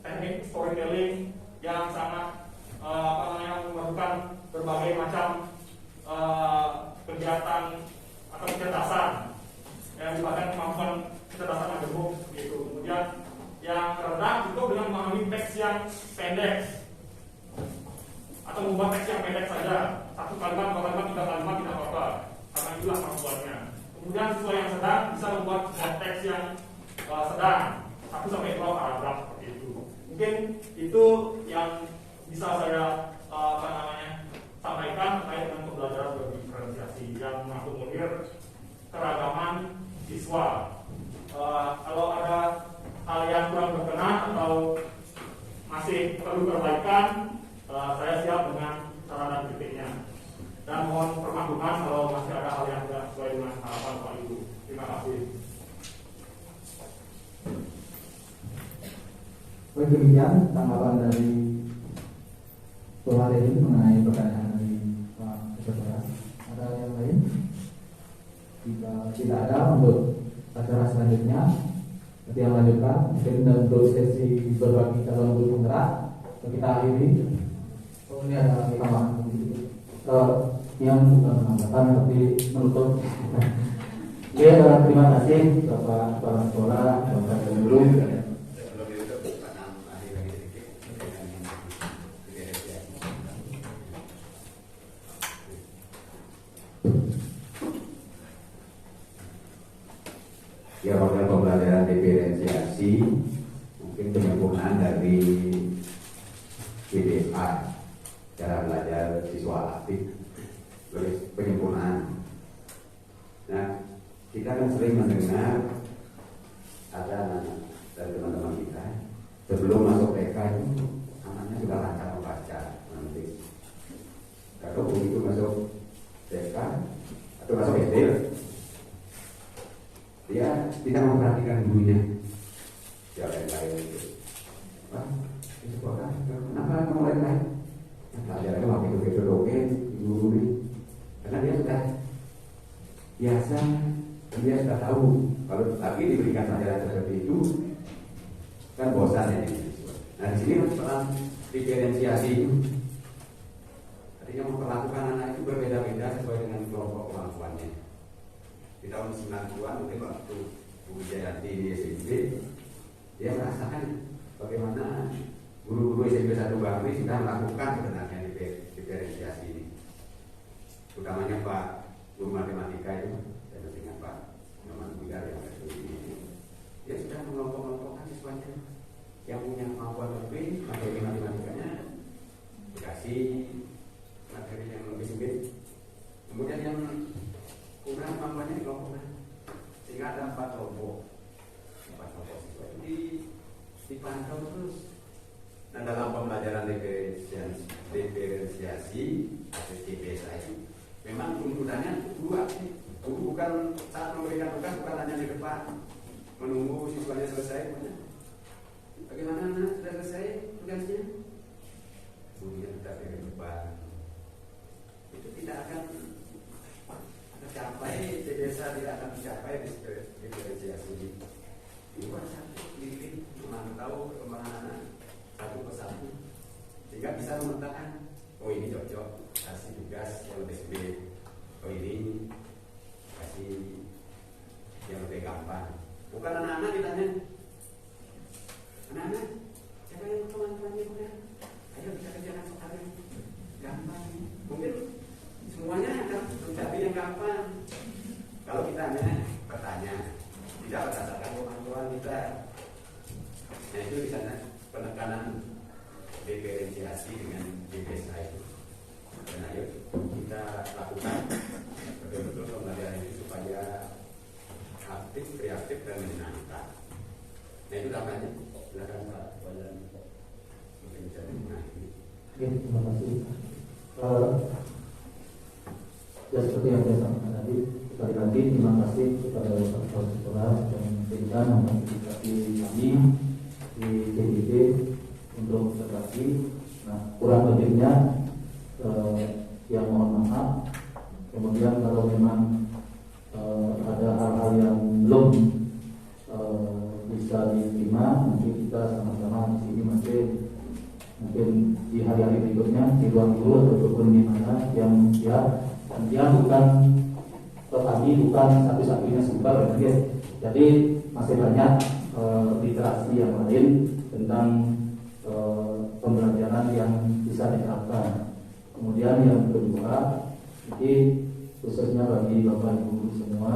teknik storytelling yang sangat melakukan berbagai macam kegiatan atau kecerdasan yang melibatkan kemampuan kecerdasan majemuk gitu. Kemudian yang rendah cukup dengan memahami teks yang pendek atau membuat teks yang pendek saja, 1 kalimat, 2 kalimat, 3 kalimat tidak apa-apa, karena itulah kemampuannya. Kemudian siswa yang sedang bisa membuat teks yang sedang 1-2 paragraf seperti itu. Mungkin itu yang bisa saya sampaikan terkait dengan pembelajaran berdiferensiasi yang mengakomodir keragaman siswa. Kalau ada hal yang kurang berkenan atau masih perlu perbaikan, saya siap dengan saran dan kritiknya. Dan mohon permakluman kalau masih ada hal yang tidak sesuai dengan harapan Pak Ibu. Terima kasih. Baik, demikian tanggapan dari Bapak Leni mengenai pertanyaan dari Pak Ketua. Ada yang lain? Jika tidak ada, untuk acara selanjutnya nanti yang lanjutkan mungkin untuk sesi berbagi calon guru penggerak kita akhiri. Oh, ini ada tambahan yang bukan menambahkan tapi menutup. Dia adalah terima kasih Bapak Kepala Sekolah, Bapak Guru. Ya, model pembelajaran diferensiasi mungkin penyempurnaan dari PDFA, cara belajar siswa aktif, penyempurnaan. Nah, kita kan sering mendengar ada dari teman-teman kita sebelum masuk TK itu anaknya sudah lancar membaca, menulis. TK atau masuk SD, dia tidak memperhatikan gurunya. Dia lain-lain. Wah, di sekolah, kenapa kamu lain-lain? Yang pelajarannya mau gitu-gitu oke, guru nih. Karena dia sudah biasa, dan dia sudah tahu. Kalau lagi diberikan pelajaran seperti itu, kan bosan ya. Nah di sini peran diferensiasi itu. Artinya memperlakukan anak itu berbeda-beda sesuai dengan kelompok kemampuannya. Di tahun 90-an mungkin waktu Bu Jayanti di SMP, dia merasakan bagaimana guru-guru SMP 1 Bangli sudah melakukan sebenarnya diferensiasi ini. Utamanya Pak Guru Matematika itu, saya masih ingat Pak Nyoman Bugar yang ini. Dia sudah mengelompok-kelompokkan siswanya yang punya kemampuan lebih materi matematikanya dikasih materi yang lebih sulit, kemudian yang kurang kemampuannya dikelompokkan sehingga ada 4 kelompok siswa itu dipantau terus. Nah dalam pembelajaran diferensiasi atau CPSA itu memang tuntutannya dua sih. Guru bukan saat memberikan tugas bukan hanya di depan menunggu siswanya selesai. Bagaimana anak sudah selesai tugasnya? Kemudian kita di depan. Itu tidak akan tercapai, desa tidak akan tercapai diferensiasi ini. Buat satu diri memantau perkembangan anak satu persatu sehingga bisa memetakan, oh ini cocok kasih tugas yang lebih sulit, oh ini kasih yang lebih gampang. Bukan anak-anak ditanya, anak-anak siapa yang teman-temannya udah, ayo kita kerjakan soal ini gampang. Mungkin semuanya akan menjadi yang gampang kalau kita hanya bertanya, tidak berdasarkan kemampuan kita. Nah itu di sana penekanan diferensiasi dengan DPSA itu. Dan ayo kita lakukan betul-betul pembelajaran ini supaya aktif, kreatif dan menyenangkan. Nah itu namanya. Silakan Pak Wayan mungkin bisa mengenai. Oke, terima kasih. Ya seperti yang saya sampaikan tadi, sekali lagi terima kasih kepada Bapak Sekolah yang memberikan notifikasi kami di DPD untuk berbagi. Nah, kurang lebihnya yang mohon maaf. Kemudian kalau memang ada hal-hal yang belum bisa diterima, nanti kita sama-sama di sini masih mungkin di hari-hari berikutnya di ruang guru ataupun di mana yang siap. Dan dia bukan kami bukan satu-satunya sumber, ya. Jadi masih banyak literasi yang lain tentang pembelajaran yang bisa diterapkan. Kemudian yang kedua, jadi khususnya bagi bapak ibu guru semua,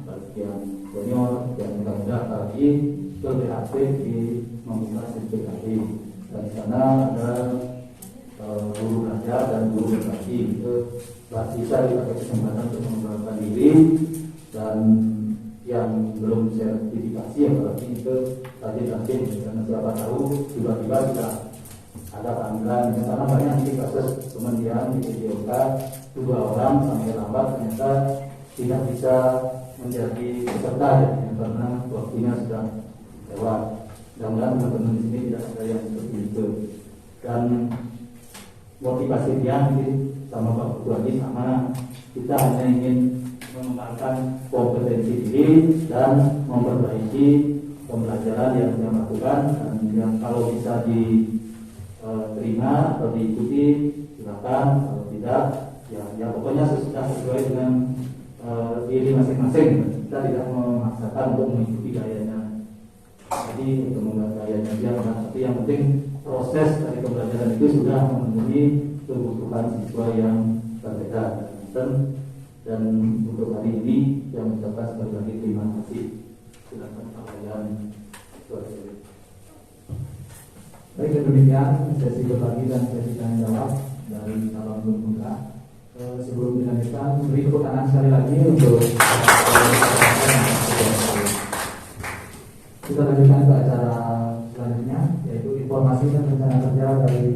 bagi yang senior, yang muda tadi, lebih aktif di membuka SPKD. Dan di sana ada guru belajar dan guru berbagi. Itu bisa dipakai kesempatan untuk mengembangkan diri. Dan yang belum sertifikasi apalagi itu tadi karena siapa tahu tiba-tiba kita ada panggilan. Karena banyak di kasus kemudian di PJOK 2 orang sampai lambat ternyata tidak bisa menjadi peserta ya, karena waktunya sudah lewat. Mudah-mudahan teman-teman di sini tidak ada yang seperti itu. Dan motivasinya sama Pak Ketua sama, kita hanya ingin mengembangkan kompetensi diri dan memperbaiki pembelajaran yang kita lakukan, dan yang kalau bisa diterima atau diikuti silakan, kalau tidak ya pokoknya sesuai dengan diri masing-masing. Kita tidak memaksakan untuk mengikuti gayanya, jadi untuk membuat gayanya dia, tapi yang penting proses dari pembelajaran itu sudah memenuhi kebutuhan siswa yang berbeda. Dan untuk hari ini yang mengucapkan sekali lagi terima kasih. Silakan Pak Wayan. Baik, demikian sesi berbagi dan sesi tanya jawab dari calon pemuda. Sebelum dilanjutkan, beri tepuk tangan sekali lagi untuk kita lanjutkan ke acara selanjutnya, yaitu informasi dan rencana kerja dari